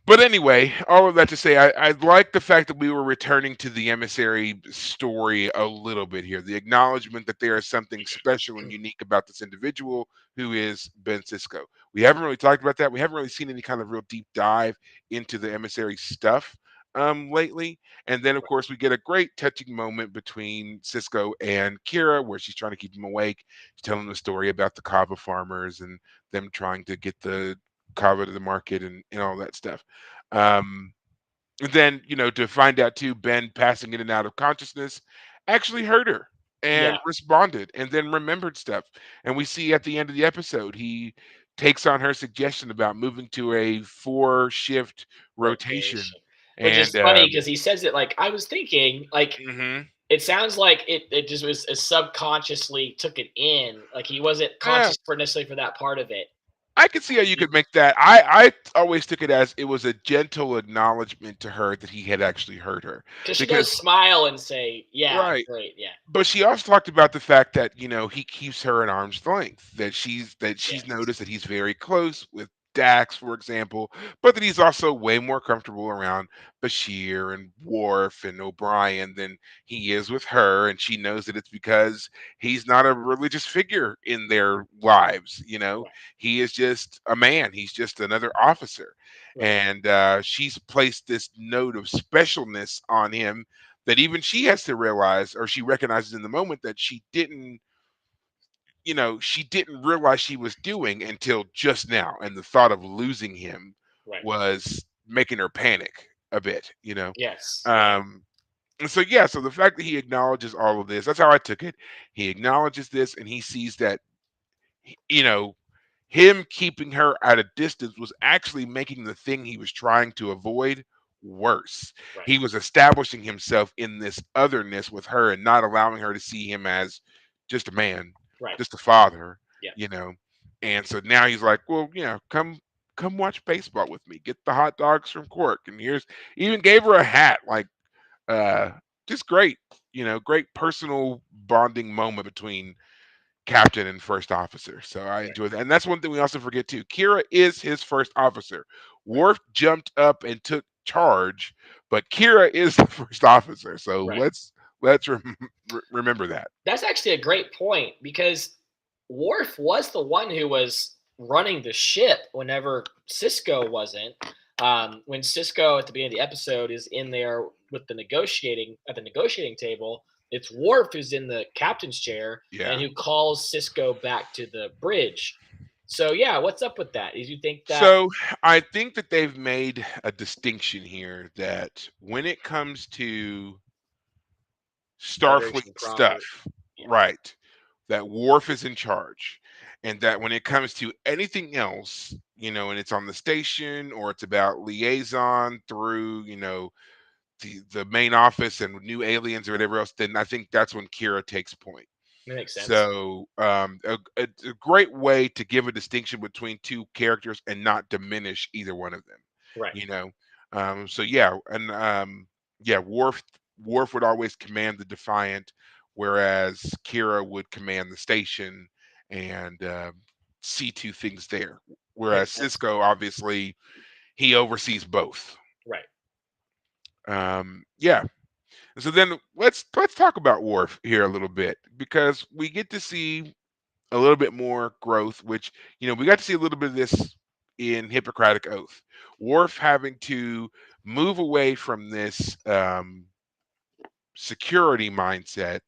Speaker 1: but anyway, all of that to say, I like the fact that we were returning to the emissary story a little bit here. The acknowledgement that there is something special and unique about this individual who is Ben Cisco. We haven't really talked about that. We haven't really seen any kind of real deep dive into the emissary stuff lately. And then, of
Speaker 2: Right.
Speaker 1: course, we get a great touching moment between Cisco and Kira where she's trying to keep him awake. She's telling the story about the kava farmers and them trying to get the kava to the market and all that stuff. Um, and then, to find out too, Ben passing in and out of consciousness actually hurt her
Speaker 2: Yeah.
Speaker 1: and responded and then remembered stuff. And we see at the end of the episode, he takes on her suggestion about moving to a 4 shift rotation.
Speaker 2: Rotation. Which
Speaker 1: And
Speaker 2: is funny because he says it like I was thinking, like
Speaker 1: mhm.
Speaker 2: it sounds like it just was subconsciously took it in. Like he wasn't
Speaker 1: Yeah,
Speaker 2: conscious for necessarily for that part of it.
Speaker 1: I could see how you could make that. I always took it as it was a gentle acknowledgement to her that he had actually heard her
Speaker 2: Because she does
Speaker 1: because
Speaker 2: smile and say, "Yeah,
Speaker 1: right.
Speaker 2: great, yeah,
Speaker 1: But she also talked about the fact that, he keeps her at arm's length, that she's
Speaker 2: yes,
Speaker 1: noticed that he's very close with Dax, for example, but that he's also way more comfortable around Bashir and Worf and O'Brien than he is with her. And she knows that it's because he's not a religious figure in their lives.
Speaker 2: right,
Speaker 1: He is just a man, he's just another officer.
Speaker 2: right,
Speaker 1: And she's placed this note of specialness on him that even she has to realize, or she recognizes in the moment, that she didn't realize she was doing until just now, and the thought of losing him
Speaker 2: right,
Speaker 1: was making her panic a bit.
Speaker 2: yes, yeah,
Speaker 1: um and so yeah, so the fact that he acknowledges all of this, that's how I took it. He acknowledges this and he sees that, you know him keeping her at a distance was actually making the thing he was trying to avoid worse.
Speaker 2: right,
Speaker 1: He was establishing himself in this otherness with her and not allowing her to see him as just a man,
Speaker 2: right,
Speaker 1: just a father,
Speaker 2: yeah,
Speaker 1: you know. And so now he's like, well, come watch baseball with me. Get the hot dogs from Cork. And here's even gave her a hat, like uh just great, great personal bonding moment between captain and first officer. So I
Speaker 2: Right.
Speaker 1: enjoy that. And that's one thing we also forget too. Kira is his first officer.
Speaker 2: Right.
Speaker 1: Worf jumped up and took charge, but Kira is the first officer. So
Speaker 2: Right.
Speaker 1: let's remember that.
Speaker 2: That's actually a great point because Worf was the one who was running the ship whenever Cisco wasn't. When Cisco at the beginning of the episode is in there with the negotiating at the negotiating table, it's Worf who's in the captain's chair and
Speaker 1: Yeah.
Speaker 2: who calls Cisco back to the bridge. So yeah, what's up with that? Is you think that
Speaker 1: So I think that they've made a distinction here that when it comes to Starfleet
Speaker 2: Federation proper?
Speaker 1: stuff,
Speaker 2: Yeah,
Speaker 1: right, that Worf is in charge. And that when it comes to anything else, and it's on the station or it's about liaison through, the main office and new aliens or whatever else, then I think that's when Kira takes point.
Speaker 2: that makes sense.
Speaker 1: So, a great way to give a distinction between two characters and not diminish either one of them.
Speaker 2: Right,
Speaker 1: You know, so yeah, and yeah, Worf would always command the Defiant, whereas Kira would command the station and see to things there. Whereas
Speaker 2: makes sense.
Speaker 1: Cisco, obviously, he oversees both.
Speaker 2: Right.
Speaker 1: Yeah, so then let's talk about Worf here a little bit because we get to see a little bit more growth, which we got to see a little bit of this in Hippocratic Oath. Worf having to move away from this security mindset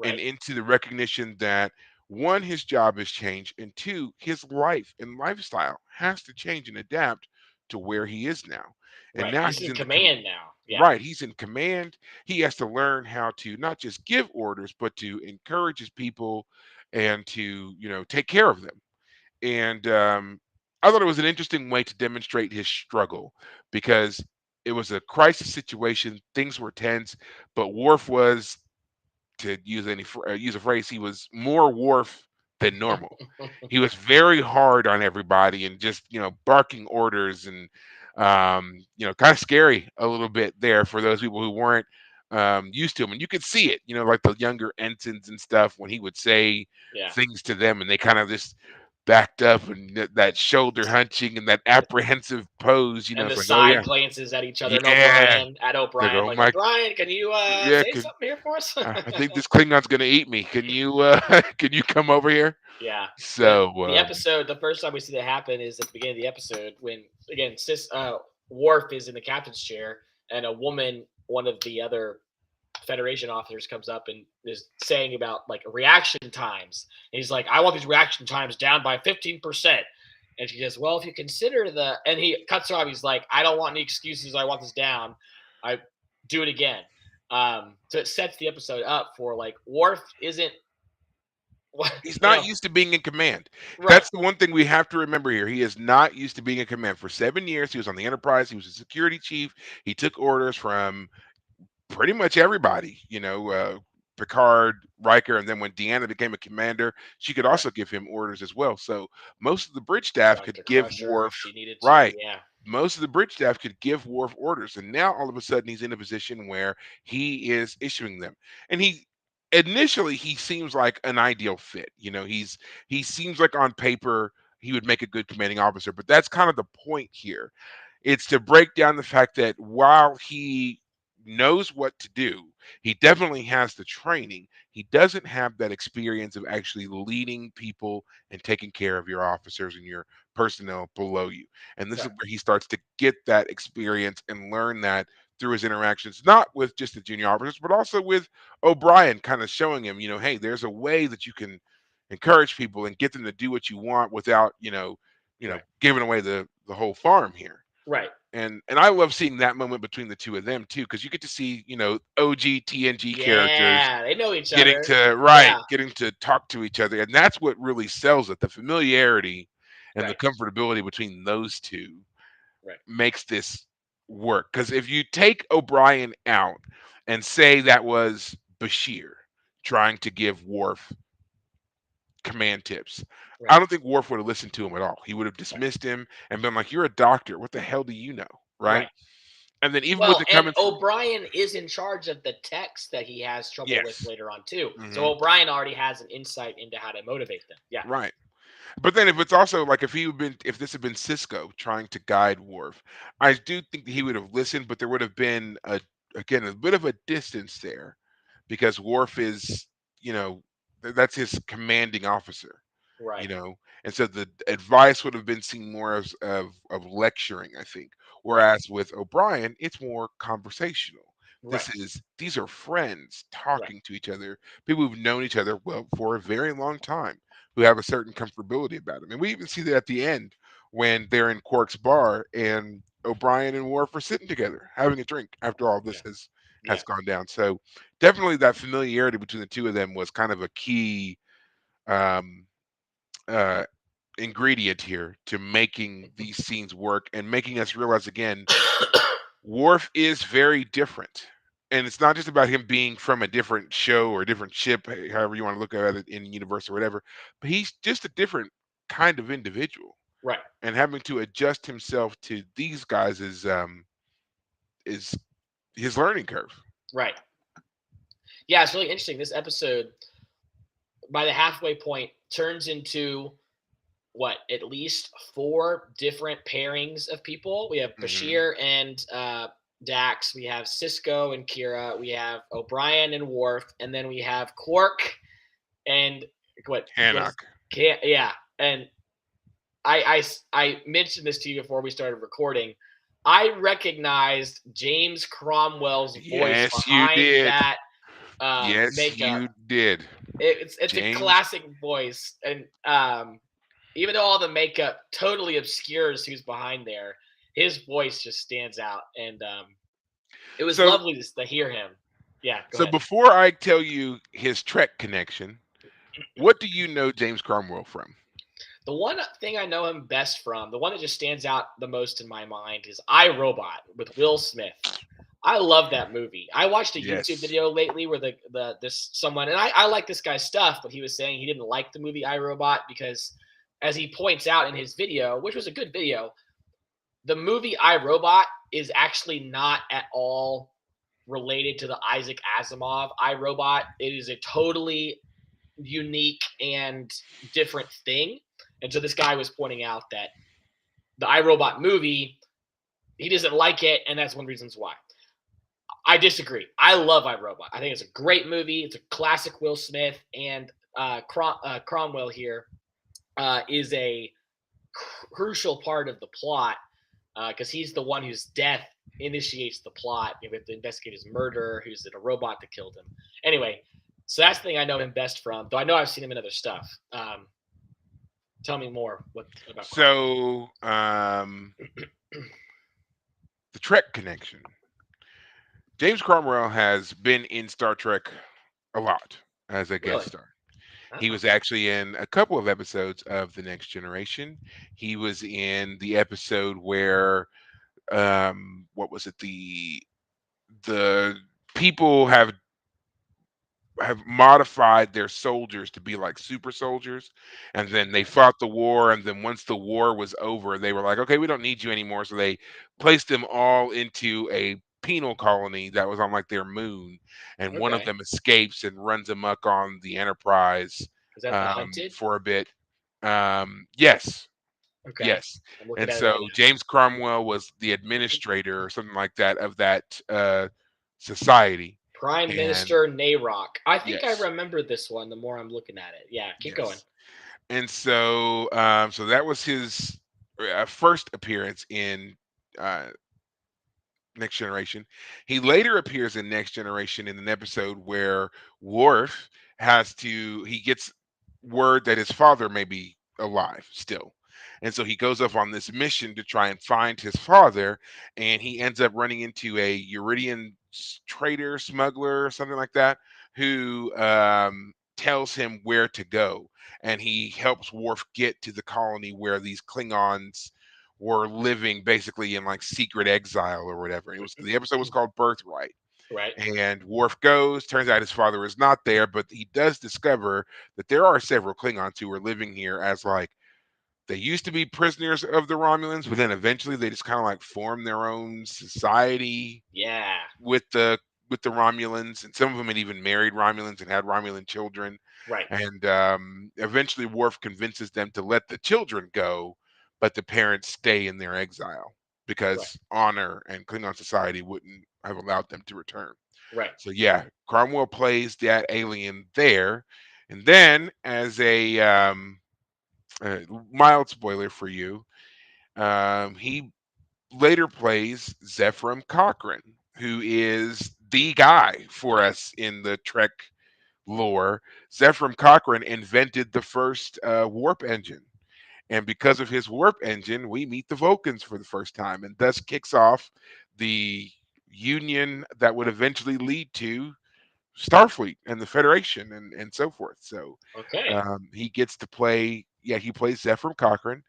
Speaker 1: and
Speaker 2: Right.
Speaker 1: into the recognition that one, his job has changed, and two, his life and lifestyle has to change and adapt to where he is now. And
Speaker 2: Right.
Speaker 1: now
Speaker 2: He's
Speaker 1: he's
Speaker 2: in
Speaker 1: in the
Speaker 2: command now. Yeah.
Speaker 1: right, he's in command. He has to learn how to not just give orders, but to encourage his people and to, take care of them. And I thought it was an interesting way to demonstrate his struggle because it was a crisis situation. Things were tense, but Worf was, to use a phrase, he was more Worf than normal. He was very hard on everybody and just barking orders and kind of scary a little bit there for those people who weren't used to him. And you could see it, like the younger ensigns and stuff when he would say
Speaker 2: Yeah.
Speaker 1: things to them and they kind of just backed up and that shoulder hunching and that apprehensive pose.
Speaker 2: And
Speaker 1: It's
Speaker 2: the
Speaker 1: like, oh
Speaker 2: side
Speaker 1: yeah,
Speaker 2: glances at each other and
Speaker 1: yeah. They
Speaker 2: O'Brien,
Speaker 1: go, oh
Speaker 2: like
Speaker 1: my,
Speaker 2: O'Brien, can you
Speaker 1: yeah,
Speaker 2: say something here for us?
Speaker 1: I think this Klingon's gonna eat me. Can you can you come over here?
Speaker 2: Yeah. The
Speaker 1: So
Speaker 2: the episode, the first time we see that happen is at the beginning of the episode when again Worf is in the captain's chair and a woman, one of the other Federation officers, comes up and is saying about like reaction times. And he's like, I want these reaction times down by 15%. And she goes, well, if you consider and he cuts her off. He's like, I don't want any excuses. I want this down. I do it again. So it sets the episode up for like Worf isn't,
Speaker 1: he's
Speaker 2: you
Speaker 1: not
Speaker 2: know,
Speaker 1: used to being in command.
Speaker 2: right,
Speaker 1: That's the one thing we have to remember here. He is not used to being in command. For 7 years, he was on the Enterprise. He was a security chief. He took orders from pretty much everybody, Picard, Riker, and then when Deanna became a commander, she could
Speaker 2: right.
Speaker 1: also give him orders as well. So most of the bridge staff could
Speaker 2: Dr.
Speaker 1: give
Speaker 2: Crusher, if
Speaker 1: Worf
Speaker 2: she needed to.
Speaker 1: right.
Speaker 2: Yeah,
Speaker 1: Most of the bridge staff could give Worf orders, and now all of a sudden he's in a position where he is issuing them. And he seems like an ideal fit. He seems like on paper he would make a good commanding officer, but that's kind of the point here. It's to break down the fact that while he knows what to do, he definitely has the training. He doesn't have that experience of actually leading people and taking care of your officers and your personnel below you. And this is
Speaker 2: right,
Speaker 1: where he starts to get that experience and learn that through his interactions, not with just the junior officers, but also with O'Brien, kind of showing him, hey, there's a way that you can encourage people and get them to do what you want without,
Speaker 2: right,
Speaker 1: giving away the whole farm here.
Speaker 2: right.
Speaker 1: And I love seeing that moment between the two of them too, because you get to see OG TNG characters
Speaker 2: Yeah, they know each
Speaker 1: getting
Speaker 2: other.
Speaker 1: to
Speaker 2: Yeah,
Speaker 1: getting to talk to each other, and that's what really sells it. The familiarity and the
Speaker 2: right,
Speaker 1: comfortability between those two
Speaker 2: right,
Speaker 1: makes this work. Because if you take O'Brien out and say that was Bashir trying to give Worf command tips, I
Speaker 2: right,
Speaker 1: don't think Worf would have listened to him at all. He would have
Speaker 2: right,
Speaker 1: dismissed him and been like, "You're a doctor. What the hell do you know?" Right?
Speaker 2: right.
Speaker 1: And then even with
Speaker 2: Well,
Speaker 1: it
Speaker 2: and
Speaker 1: coming from
Speaker 2: O'Brien is in charge of the text that he has trouble with
Speaker 1: yes.
Speaker 2: later on too. So
Speaker 1: Hmm.
Speaker 2: O'Brien already has an insight into how to motivate them. Yeah.
Speaker 1: Right. But then if it's also like if this had been Cisco trying to guide Worf, I do think that he would have listened, but there would have been a bit of a distance there because Worf is, you know, that's his commanding officer,
Speaker 2: Right.
Speaker 1: and so the advice would have been seen more as of lecturing, I think.
Speaker 2: Right.
Speaker 1: Whereas with O'Brien, it's more conversational.
Speaker 2: Right.
Speaker 1: These are friends
Speaker 2: Right.
Speaker 1: talking to each other, people who've known each other well for a very long time, who have a certain comfortability about them. And we even see that at the end when they're in Quark's bar and O'Brien and Worf are sitting together having a drink after all
Speaker 2: Yeah.
Speaker 1: this has
Speaker 2: Yeah.
Speaker 1: gone down. So definitely that familiarity between the two of them was kind of a key um, uh, ingredient here to making these scenes work and making us realize again, Worf is very different. And it's not just about him being from a different show or a different ship, however you want to look at it in the universe or whatever, but he's just a different kind of individual.
Speaker 2: Right.
Speaker 1: And having to adjust himself to these guys is his learning curve.
Speaker 2: Right. Yeah, it's really interesting. This episode, by the halfway point, turns into what, at least four different pairings of people. We have
Speaker 1: Hmm.
Speaker 2: Bashir and Dax. We have Cisco and Kira. We have O'Brien and Worf, and then we have Quark and what is
Speaker 1: Hannock.
Speaker 2: yeah. And I mentioned this to you before we started recording. I recognized James Cromwell's voice
Speaker 1: Yes, you
Speaker 2: behind
Speaker 1: did.
Speaker 2: that
Speaker 1: Yes,
Speaker 2: makeup.
Speaker 1: you did.
Speaker 2: It's a
Speaker 1: James.
Speaker 2: classic voice, and even though all the makeup totally obscures who's behind there, his voice just stands out, and it was
Speaker 1: So
Speaker 2: lovely to hear him. Yeah, go
Speaker 1: so
Speaker 2: ahead.
Speaker 1: before I tell you his Trek connection, what do you know James Cromwell from?
Speaker 2: The one thing I know him best from, the one that just stands out the most in my mind, is I Robot with Will Smith. I love that movie. I watched a YouTube
Speaker 1: Yes.
Speaker 2: video lately where the this someone, and I like this guy's stuff, but he was saying he didn't like the movie I Robot because, as he points out in his video, which was a good video, the movie I Robot is actually not at all related to the Isaac Asimov I Robot. It is a totally unique and different thing. And so this guy was pointing out that the I Robot movie, he doesn't like it, and that's one of the reasons why. I disagree. I love I Robot. I think it's a great movie. It's a classic Will Smith, and Cromwell here is a crucial part of the plot because he's the one whose death initiates the plot. We have to investigate his murder. Who's it? A robot that killed him. Anyway, so that's the thing I know him best from. Though I know I've seen him in other stuff. Tell me more. What about Cromwell?
Speaker 1: So the Trek connection. James Cromwell has been in Star Trek a lot as a guest
Speaker 2: Really?
Speaker 1: star. He
Speaker 2: Oh,
Speaker 1: was actually in a couple of episodes of The Next Generation. He was in the episode where what was it? The people have modified their soldiers to be like super soldiers, and then they
Speaker 2: okay.
Speaker 1: fought the war, and then once the war was over they were like, okay, we don't need you anymore, so they placed them all into a penal colony that was on like their moon, and one of
Speaker 2: Okay.
Speaker 1: them escapes and runs amok on the Enterprise
Speaker 2: Is that the hunted?
Speaker 1: for a bit. Yes.
Speaker 2: Okay.
Speaker 1: Yes.
Speaker 2: I'm looking
Speaker 1: And
Speaker 2: at it
Speaker 1: so
Speaker 2: right now.
Speaker 1: James Cromwell was the administrator or something like that of that society.
Speaker 2: Prime
Speaker 1: And
Speaker 2: Minister Nayrock. I think I
Speaker 1: yes.
Speaker 2: remember this one the more I'm looking at it. Yeah, keep going.
Speaker 1: Yes. And so so that was his first appearance in uh Next Generation. He later appears in Next Generation in an episode where Worf he gets word that his father may be alive still. And so he goes up on this mission to try and find his father, and he ends up running into a Uridian trader, smuggler, or something like that, who tells him where to go. And he helps Worf get to the colony where these Klingons were living basically in like secret exile or whatever. It was the episode was called Birthright.
Speaker 2: Right.
Speaker 1: And Worf goes, turns out his father is not there, but he does discover that there are several Klingons who are living here as like They used to be prisoners of the Romulans, but then eventually they just kind of like formed their own society
Speaker 2: Yeah.
Speaker 1: with the Romulans, and some of them had even married Romulans and had Romulan children.
Speaker 2: Right.
Speaker 1: And eventually, Worf convinces them to let the children go, but the parents stay in their exile
Speaker 2: Right.
Speaker 1: because honor and Klingon society wouldn't have allowed them to return.
Speaker 2: Right.
Speaker 1: So yeah, Cromwell plays that alien there, and then as a uh, mild spoiler for you, he later plays Zephram Cochrane, who is the guy for us in the Trek lore. Zephram Cochrane invented the first warp engine. And because of his warp engine, we meet the Vulcans for the first time, and thus kicks off the union that would eventually lead to Starfleet and the Federation and so forth. So
Speaker 2: Okay.
Speaker 1: he gets to play, yeah, he plays Zephram Cochrane.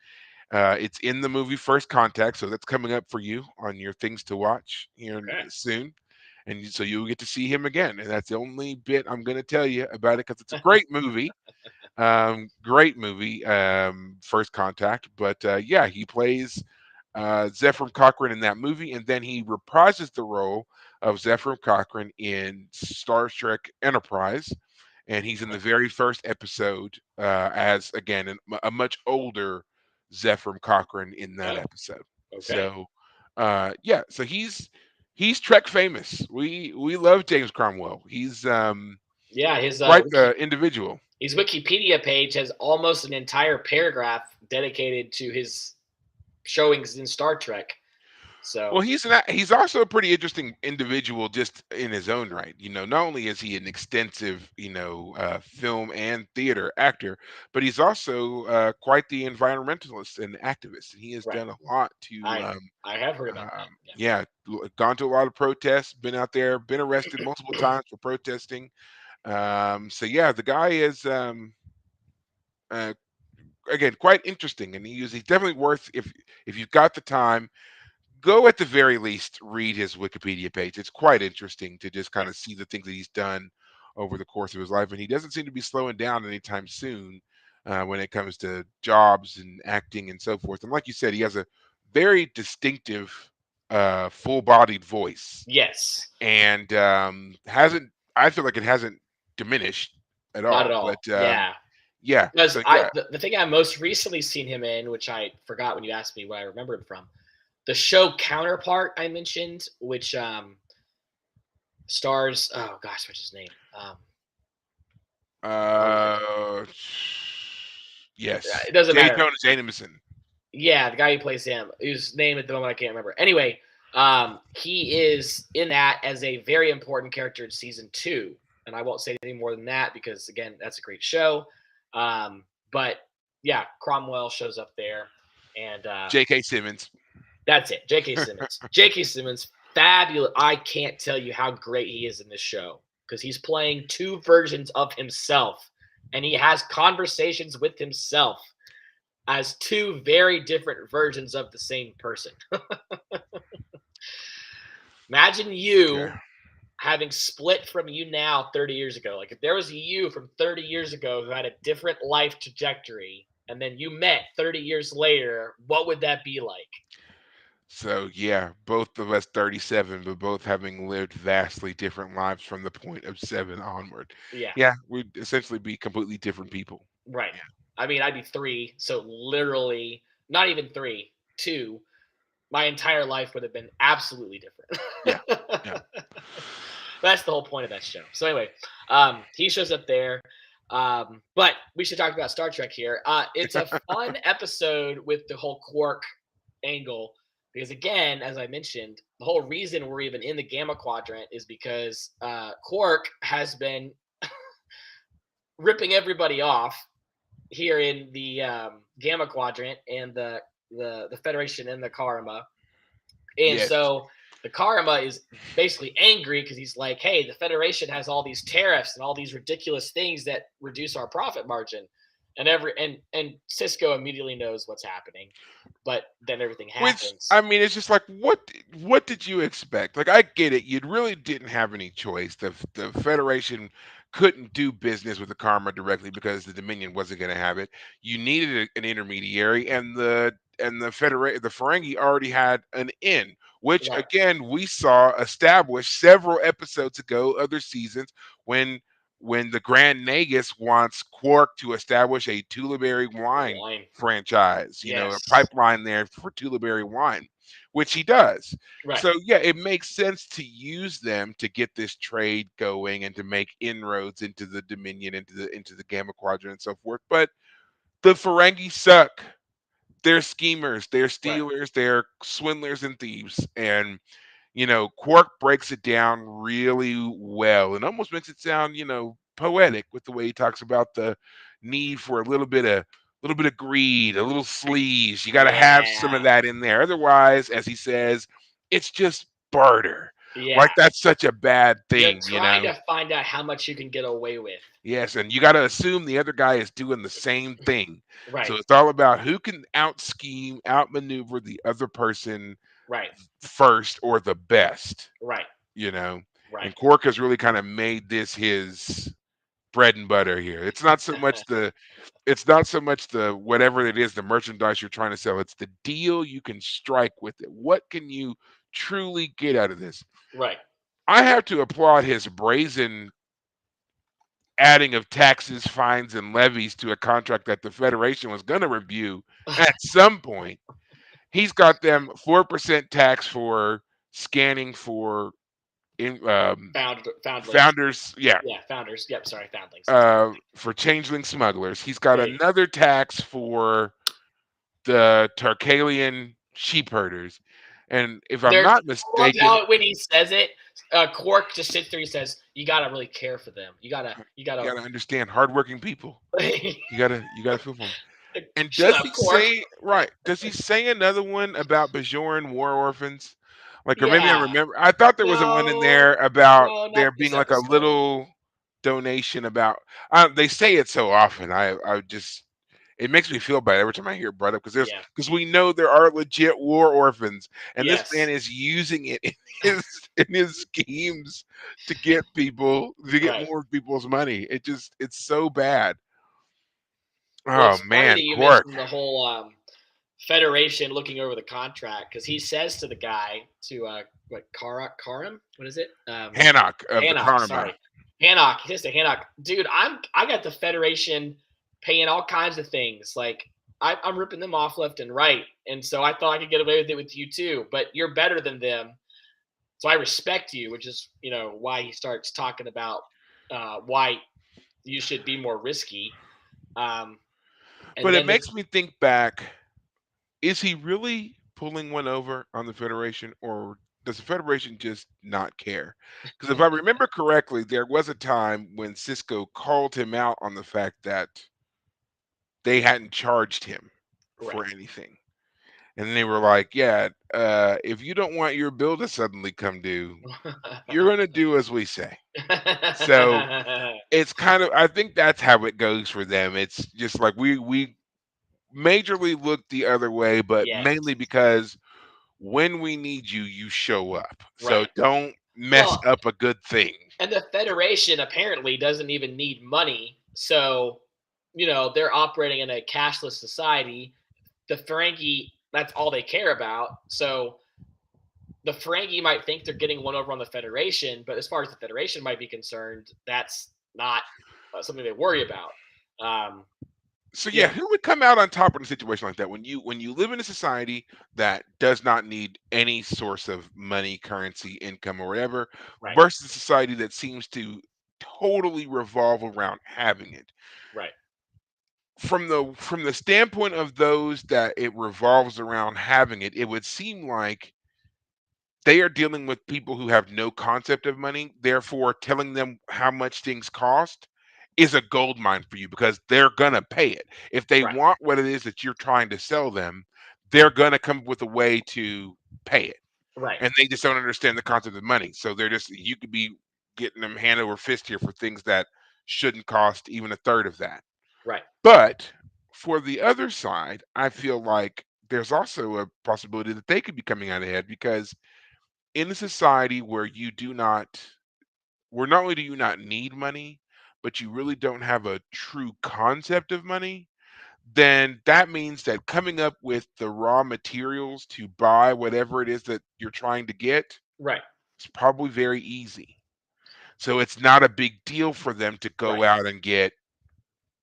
Speaker 1: It's in the movie First Contact, so that's coming up for you on your things to watch here
Speaker 2: Okay.
Speaker 1: soon. And so you'll get to see him again. And that's the only bit I'm going to tell you about it because it's a great movie. Great movie, First Contact. But yeah, he plays Zephram Cochrane in that movie, and then he reprises the role of Zephram Cochrane in Star Trek Enterprise, and he's in the very first episode as again a much older Zephram Cochrane in that
Speaker 2: Oh.
Speaker 1: episode.
Speaker 2: Okay.
Speaker 1: So yeah, so he's Trek famous. We love James Cromwell. He's
Speaker 2: Yeah. His
Speaker 1: quite the individual.
Speaker 2: his Wikipedia page has almost an entire paragraph dedicated to his showings in Star Trek.
Speaker 1: Well,
Speaker 2: So
Speaker 1: he's also a pretty interesting individual just in his own right. Not only is he an extensive, film and theater actor, but he's also quite the environmentalist and activist. And he has
Speaker 2: right.
Speaker 1: done a lot to,
Speaker 2: I have heard about that. Yeah.
Speaker 1: yeah, gone to a lot of protests, been out there, been arrested multiple times for protesting. So yeah, the guy is uh, again quite interesting, and he's definitely worth if you've got the time go at the very least read his Wikipedia page. It's quite interesting to just kind
Speaker 2: Right.
Speaker 1: of see the things that he's done over the course of his life, and he doesn't seem to be slowing down anytime soon when it comes to jobs and acting and so forth. And like you said, he has a very distinctive, full-bodied voice,
Speaker 2: Yes.
Speaker 1: and hasn't. I feel like it hasn't diminished at
Speaker 2: Not at
Speaker 1: all.
Speaker 2: all.
Speaker 1: But
Speaker 2: Yeah.
Speaker 1: yeah,
Speaker 2: Because
Speaker 1: so yeah,
Speaker 2: the thing I most recently seen him in, which I forgot when you asked me what I remembered from, the show Counterpart I mentioned, which stars oh gosh, what's his name? Oh my god.
Speaker 1: uh, yes,
Speaker 2: It doesn't
Speaker 1: J.
Speaker 2: matter.
Speaker 1: Jonah Jameson.
Speaker 2: Yeah, the guy who plays him, whose name at the moment I can't remember. Anyway, he is in that as a very important character in season 2, and I won't say any more than that because again, that's a great show. But yeah, Cromwell shows up there, and
Speaker 1: J.K. Simmons.
Speaker 2: that's it. J.K. Simmons. J.K. Simmons, fabulous. I can't tell you how great he is in this show because he's playing two versions of himself, and he has conversations with himself as two very different versions of the same person. Imagine
Speaker 1: Okay.
Speaker 2: you having split from you now 30 years ago. Like if there was a you from 30 years ago who had a different life trajectory and then you met 30 years later, what would that be like?
Speaker 1: So yeah, both of us 37, but both having lived vastly different lives from the point of 7 onward.
Speaker 2: Yeah,
Speaker 1: Yeah, we'd essentially be completely different people.
Speaker 2: right.
Speaker 1: Yeah.
Speaker 2: I mean, I'd be 3, so literally not even 3, 2. My entire life would have been absolutely
Speaker 1: Yeah.
Speaker 2: different.
Speaker 1: Yeah.
Speaker 2: That's the whole point of that show. So anyway, he shows up there. But we should talk about Star Trek here. It's a fun episode with the whole Quark angle because, again, as I mentioned, the whole reason we're even in the Gamma Quadrant is because Quark has been ripping everybody off here in the Gamma Quadrant and the Federation and the Karma. And
Speaker 1: Yes.
Speaker 2: so the Karma is basically angry because he's like, hey, the Federation has all these tariffs and all these ridiculous things that reduce our profit margin. and Cisco immediately knows what's happening, but then everything
Speaker 1: Which
Speaker 2: happens.
Speaker 1: I mean, it's just like what did you expect? Like I get it, you really didn't have any choice. The Federation couldn't do business with the Karma directly because the Dominion wasn't going to have it. You needed an intermediary, and the Ferengi already had an in, which
Speaker 2: Right,
Speaker 1: again we saw established several episodes ago, other seasons when the Grand Nagus wants Quark to establish a Tuliberry wine
Speaker 2: wine.
Speaker 1: franchise, a
Speaker 2: Yes,
Speaker 1: pipeline there for Tuliberry wine, which he does.
Speaker 2: right,
Speaker 1: So yeah, it makes sense to use them to get this trade going and to make inroads into the Dominion, into the Gamma Quadrant and so forth. But the Ferengi suck. They're schemers, they're
Speaker 2: right.
Speaker 1: stealers, they're swindlers and thieves. And Quark breaks it down really well and almost makes it sound, poetic with the way he talks about the need for a little bit of greed, a little sleaze. You got to have some of
Speaker 2: Yeah,
Speaker 1: that in there. Otherwise, as he says, it's just barter.
Speaker 2: yeah.
Speaker 1: Like that's such a bad
Speaker 2: You're
Speaker 1: thing, you
Speaker 2: trying
Speaker 1: know?
Speaker 2: to find out how much you can get away with.
Speaker 1: Yes, and you got to assume the other guy is doing the same thing. So
Speaker 2: Right,
Speaker 1: it's all about who can out scheme, outmaneuver the other person
Speaker 2: right,
Speaker 1: first or the best,
Speaker 2: right,
Speaker 1: you know.
Speaker 2: right.
Speaker 1: And Cork has really kind of made this his bread and butter here. It's not so much the whatever it is, the merchandise you're trying to sell. It's the deal you can strike with it. What can you truly get out of this?
Speaker 2: Right.
Speaker 1: I have to applaud his brazen adding of taxes, fines, and levies to a contract that the Federation was going to review at some point. He's got them 4% tax for scanning for in,
Speaker 2: Foundlings.
Speaker 1: founders, yeah,
Speaker 2: Yeah, founders. Yep, sorry, foundlings. That's what
Speaker 1: for changeling smugglers. He's got
Speaker 2: there you go.
Speaker 1: another tax for the Tarkalian sheep herders. And if I'm
Speaker 2: There's
Speaker 1: not
Speaker 2: I love
Speaker 1: mistaken,
Speaker 2: how when he says it, Quark just sits there. He says, "You gotta really care for them. You
Speaker 1: you
Speaker 2: gotta."
Speaker 1: got to understand hardworking people. You got to feel for them. And
Speaker 2: Shut
Speaker 1: does
Speaker 2: up,
Speaker 1: he
Speaker 2: Quark.
Speaker 1: say right? Does he say another one about Bajoran war orphans? Like, or maybe I
Speaker 2: Yeah.
Speaker 1: remember. I thought there was a one in
Speaker 2: No,
Speaker 1: there about
Speaker 2: no, not
Speaker 1: there being
Speaker 2: this
Speaker 1: like a
Speaker 2: episode.
Speaker 1: little donation about. They say it so often. I just it makes me feel bad every time I hear it brought up
Speaker 2: Yeah.
Speaker 1: because we know there are legit war orphans, and this man
Speaker 2: Yes.
Speaker 1: is using it in his schemes to get
Speaker 2: Right.
Speaker 1: more people's money. It's so bad.
Speaker 2: Well,
Speaker 1: Oh
Speaker 2: it's funny that
Speaker 1: man,
Speaker 2: you
Speaker 1: Quark,
Speaker 2: mentioned the whole Federation looking over the contract because he says to the guy to what Karam, what is it?
Speaker 1: Hannock of the
Speaker 2: Hannock,
Speaker 1: Karma.
Speaker 2: sorry. Hannock. He says to Hannock, dude, I got the Federation paying all kinds of things. Like I'm ripping them off left and right. And so I thought I could get away with it with you too. But you're better than them. So I respect you, which is, why he starts talking about why you should be more risky. Um, and
Speaker 1: But it
Speaker 2: then
Speaker 1: makes me think back, is he really pulling one over on the Federation, or does the Federation just not care? Because if I remember correctly, there was a time when Cisco called him out on the fact that they hadn't charged him
Speaker 2: right.
Speaker 1: for anything. And they were like, yeah, if you don't want your bill to suddenly come due, you're going to do as we say. So it's kind of, I think that's how it goes for them. It's just like we majorly look the other way, but
Speaker 2: Yes.
Speaker 1: mainly because when we need you, you show up. So
Speaker 2: Right.
Speaker 1: don't mess
Speaker 2: Well,
Speaker 1: up a good thing.
Speaker 2: and the Federation apparently doesn't even need money. So, they're operating in a cashless society. The Ferengi, that's all they care about. So the Ferengi might think they're getting one over on the Federation, but as far as the Federation might be concerned, that's not something they worry about. Um,
Speaker 1: So
Speaker 2: you
Speaker 1: yeah,
Speaker 2: know,
Speaker 1: who would come out on top in a situation like that when you live in a society that does not need any source of money, currency, income, or whatever,
Speaker 2: right,
Speaker 1: versus a society that seems to totally revolve around having it.
Speaker 2: right,
Speaker 1: From the standpoint of those that it revolves around having it, it would seem like they are dealing with people who have no concept of money. Therefore, telling them how much things cost is a gold mine for you because they're gonna pay it. If they
Speaker 2: right,
Speaker 1: want what it is that you're trying to sell them, they're gonna come up with a way to pay it.
Speaker 2: right.
Speaker 1: And they just don't understand the concept of money. So they're just you could be getting them hand over fist here for things that shouldn't cost even a third of that.
Speaker 2: Right.
Speaker 1: But for the other side, I feel like there's also a possibility that they could be coming out ahead because in a society where you do not, where not only do you not need money, but you really don't have a true concept of money, then that means that coming up with the raw materials to buy whatever it is that you're trying to get
Speaker 2: Right.
Speaker 1: is probably very easy. So it's not a big deal for them to go
Speaker 2: Right.
Speaker 1: out and get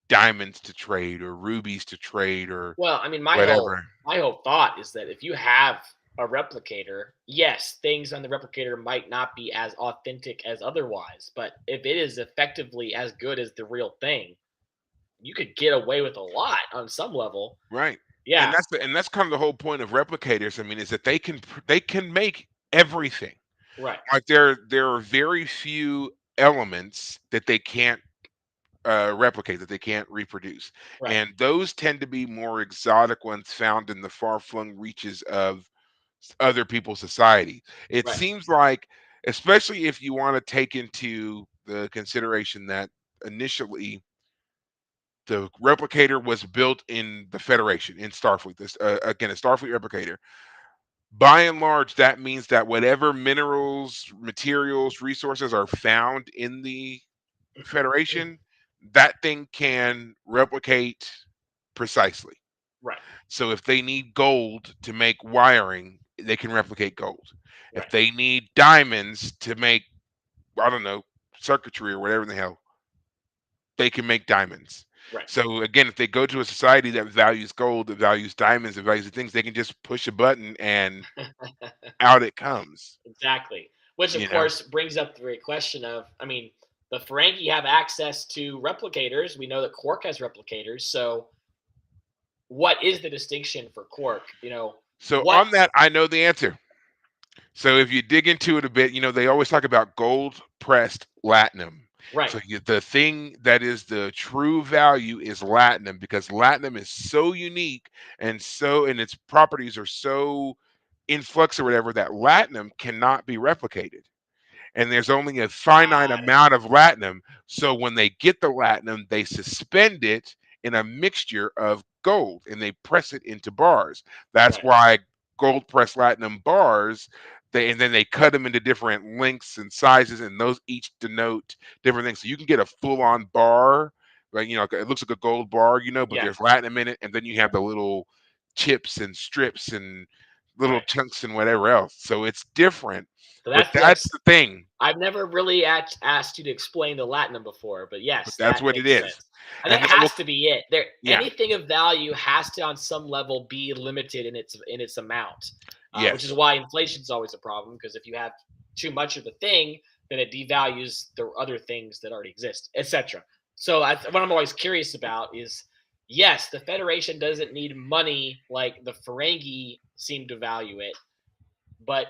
Speaker 1: diamonds to trade or rubies to trade or
Speaker 2: Well, I mean,
Speaker 1: whatever.
Speaker 2: my whole thought is that if you have a replicator, yes, things on the replicator might not be as authentic as otherwise, but if it is effectively as good as the real thing, you could get away with a lot on some level.
Speaker 1: Right. And
Speaker 2: Yeah.
Speaker 1: that's kind of the whole point of replicators. I mean, is that they can make everything.
Speaker 2: Right.
Speaker 1: Like there are very few elements that they can't replicate, that they can't reproduce,
Speaker 2: Right.
Speaker 1: and those tend to be more exotic ones found in the far flung reaches of other people's society. It
Speaker 2: Right.
Speaker 1: seems like, especially if you want to take into the consideration that initially the replicator was built in the Federation in Starfleet. This again, a Starfleet replicator. By and large, that means that whatever minerals, materials, resources are found in the Federation, that thing can replicate precisely.
Speaker 2: Right.
Speaker 1: So if they need gold to make wiring, they can replicate gold. If
Speaker 2: Right.
Speaker 1: they need diamonds to make, I don't know, circuitry or whatever in the hell, they can make diamonds.
Speaker 2: Right.
Speaker 1: So again, if they go to a society that values gold, that values diamonds, that values the things, they can just push a button and out it comes.
Speaker 2: Exactly. Which, of
Speaker 1: You know.
Speaker 2: course, brings up the great question of, I mean, the Ferengi have access to replicators. We know that Quark has replicators. So, what is the distinction for Quark?
Speaker 1: So
Speaker 2: What?
Speaker 1: on that, I know the answer. So if you dig into it a bit, they always talk about gold pressed latinum.
Speaker 2: Right.
Speaker 1: So the thing that is the true value is latinum because latinum is so unique and its properties are so in flux or whatever that latinum cannot be replicated, and there's only a finite
Speaker 2: Got it.
Speaker 1: amount of latinum. So when they get the latinum, they suspend it in a mixture of gold and they press it into bars. That's
Speaker 2: Right.
Speaker 1: why gold pressed latinum bars. And then they cut them into different lengths and sizes, and those each denote different things. So you can get a full on bar, like it looks like a gold bar, but
Speaker 2: Yeah.
Speaker 1: there's latinum in it, and then you have the little chips and strips and little
Speaker 2: Right.
Speaker 1: chunks and whatever else. So it's different,
Speaker 2: So
Speaker 1: but
Speaker 2: that's the
Speaker 1: that's the thing.
Speaker 2: I've never really asked you to explain the Latinum before, but
Speaker 1: But
Speaker 2: yes,
Speaker 1: that's
Speaker 2: that
Speaker 1: what it
Speaker 2: makes
Speaker 1: is.
Speaker 2: sense. And
Speaker 1: And
Speaker 2: that
Speaker 1: that will
Speaker 2: has to be it. There,
Speaker 1: yeah.
Speaker 2: anything of value has to, on some level, be limited in its amount, which is
Speaker 1: Yes.
Speaker 2: why inflation is always a problem. Because if you have too much of a thing, then it devalues the other things that already exist, etc. So what I'm always curious about is, yes, the Federation doesn't need money like the Ferengi seem to value it, but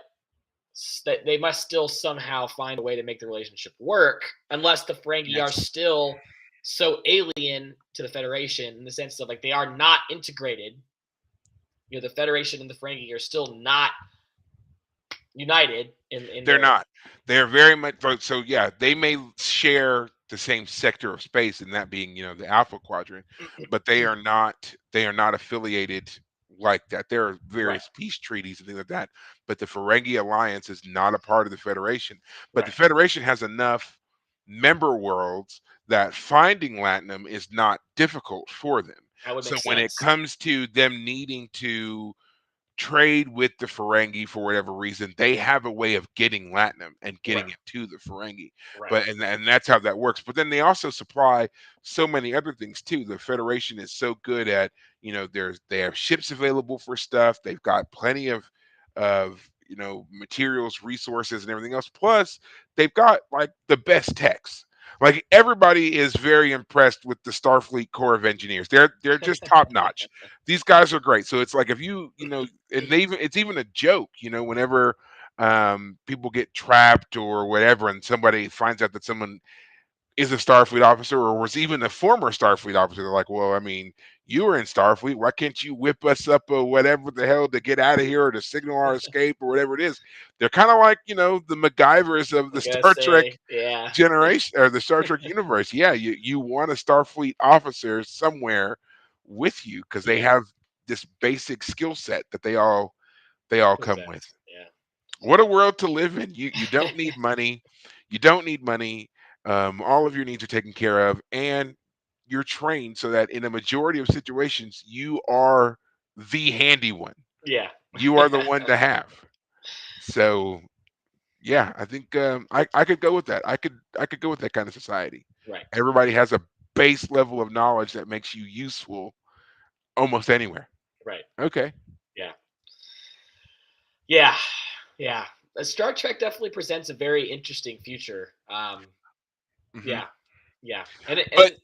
Speaker 2: that they must still somehow find a way to make the relationship work, unless the Ferengi are
Speaker 1: Yes.
Speaker 2: still so alien to the Federation in the sense of like they are not integrated. The Federation and the Ferengi are still not united in
Speaker 1: They're
Speaker 2: their
Speaker 1: not. They're very much so yeah, they may share the same sector of space and that being, the Alpha Quadrant, but they are not affiliated like that. There are
Speaker 2: right,
Speaker 1: various peace treaties and things like that, but the Ferengi Alliance is not a part of the Federation. But the
Speaker 2: right.
Speaker 1: Federation has enough member worlds that finding Latinum is not difficult for them.
Speaker 2: That would
Speaker 1: So
Speaker 2: make
Speaker 1: when it
Speaker 2: sense.
Speaker 1: comes to them needing to trade with the Ferengi for whatever reason, they have a way of getting latinum and getting
Speaker 2: Right,
Speaker 1: it to the Ferengi.
Speaker 2: right,
Speaker 1: But that's how that works. But then they also supply so many other things too. The Federation is so good at, they have ships available for stuff. They've got plenty of materials, resources, and everything else. Plus, they've got like the best techs. Like everybody is very impressed with the Starfleet Corps of Engineers. They're just top notch. These guys are great. So it's like if and it's even a joke, whenever people get trapped or whatever, and somebody finds out that someone is a Starfleet officer or was even a former Starfleet officer. They're like, well, I mean, you were in Starfleet. Why can't you whip us up or whatever the hell to get out of here or to signal our escape or whatever it is? They're kind of like, the MacGyvers of
Speaker 2: I
Speaker 1: the
Speaker 2: gotta
Speaker 1: Star Trek
Speaker 2: say, yeah,
Speaker 1: generation or the Star Trek universe. Yeah, you want a Starfleet officer somewhere with you because they
Speaker 2: yeah,
Speaker 1: have this basic skill set that they all come with.
Speaker 2: possess, yeah,
Speaker 1: What a world to live in. You don't need money. You don't need money. All of your needs are taken care of, and you're trained so that in a majority of situations, you are the handy one.
Speaker 2: yeah,
Speaker 1: You are the one to have. So yeah, I think I could go with that. I could go with that kind of society.
Speaker 2: right,
Speaker 1: Everybody has a base level of knowledge that makes you useful almost anywhere.
Speaker 2: right,
Speaker 1: Okay.
Speaker 2: yeah, yeah, yeah. Star Trek definitely presents a very interesting future.
Speaker 1: Hmm.
Speaker 2: Yeah, yeah,
Speaker 1: But
Speaker 2: and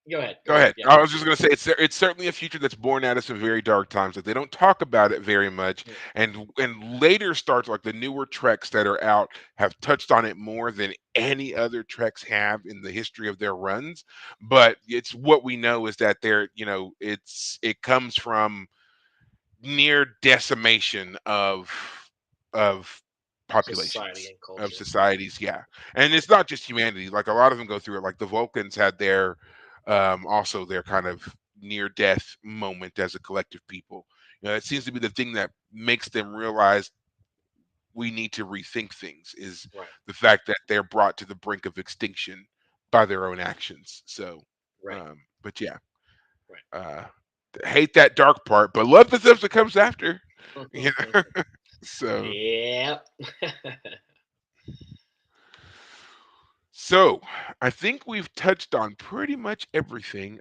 Speaker 2: go ahead,
Speaker 1: go
Speaker 2: go ahead,
Speaker 1: ahead.
Speaker 2: yeah.
Speaker 1: I was just going to say it's certainly a future that's born out of some very dark times. That they don't talk about it very much,
Speaker 2: Mhm.
Speaker 1: and later starts like the newer Treks that are out have touched on it more than any other Treks have in the history of their runs. But it's what we know is that it comes from near decimation of
Speaker 2: Society
Speaker 1: populations
Speaker 2: and
Speaker 1: of
Speaker 2: culture. Yeah,
Speaker 1: societies, yeah. And it's not just humanity, like a lot of them go through it. Like the Vulcans had their also their kind of near death moment as a collective people. It seems to be the thing that makes them realize we need to rethink things is
Speaker 2: right,
Speaker 1: the fact that they're brought to the brink of extinction by their own actions. So
Speaker 2: right,
Speaker 1: but yeah,
Speaker 2: right.
Speaker 1: uh, hate that dark part, but love the stuff that comes after. You know, so
Speaker 2: Yeah.
Speaker 1: so I think we've touched on pretty much everything.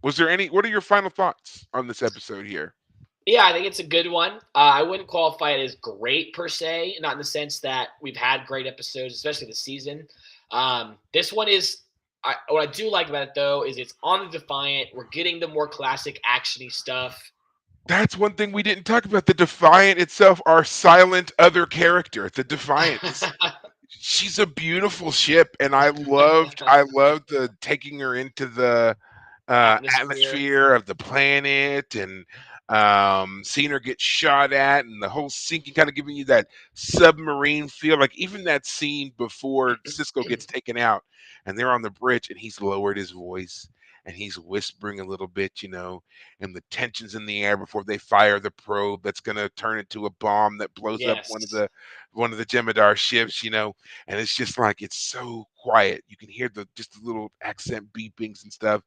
Speaker 1: Was there any? What are your final thoughts on this episode here?
Speaker 2: Yeah, I think it's a good one. I wouldn't qualify it as great per se, not in the sense that we've had great episodes, especially this season. This one is. What I do like about it though is it's on the Defiant. We're getting the more classic actiony stuff.
Speaker 1: That's one thing we didn't talk about. The Defiant itself, our silent other character. The Defiant is she's a beautiful ship, and I loved the taking her into the
Speaker 2: Atmosphere.
Speaker 1: atmosphere of the planet and seeing her get shot at and the whole sinking kind of giving you that submarine feel. Like even that scene before Cisco gets taken out and they're on the bridge and he's lowered his voice and he's whispering a little bit, and the tensions in the air before they fire the probe that's going to turn into a bomb that blows up one of
Speaker 2: Yes.
Speaker 1: the Jemadar ships, and it's just like it's so quiet. You can hear the just the little accent beepings and stuff,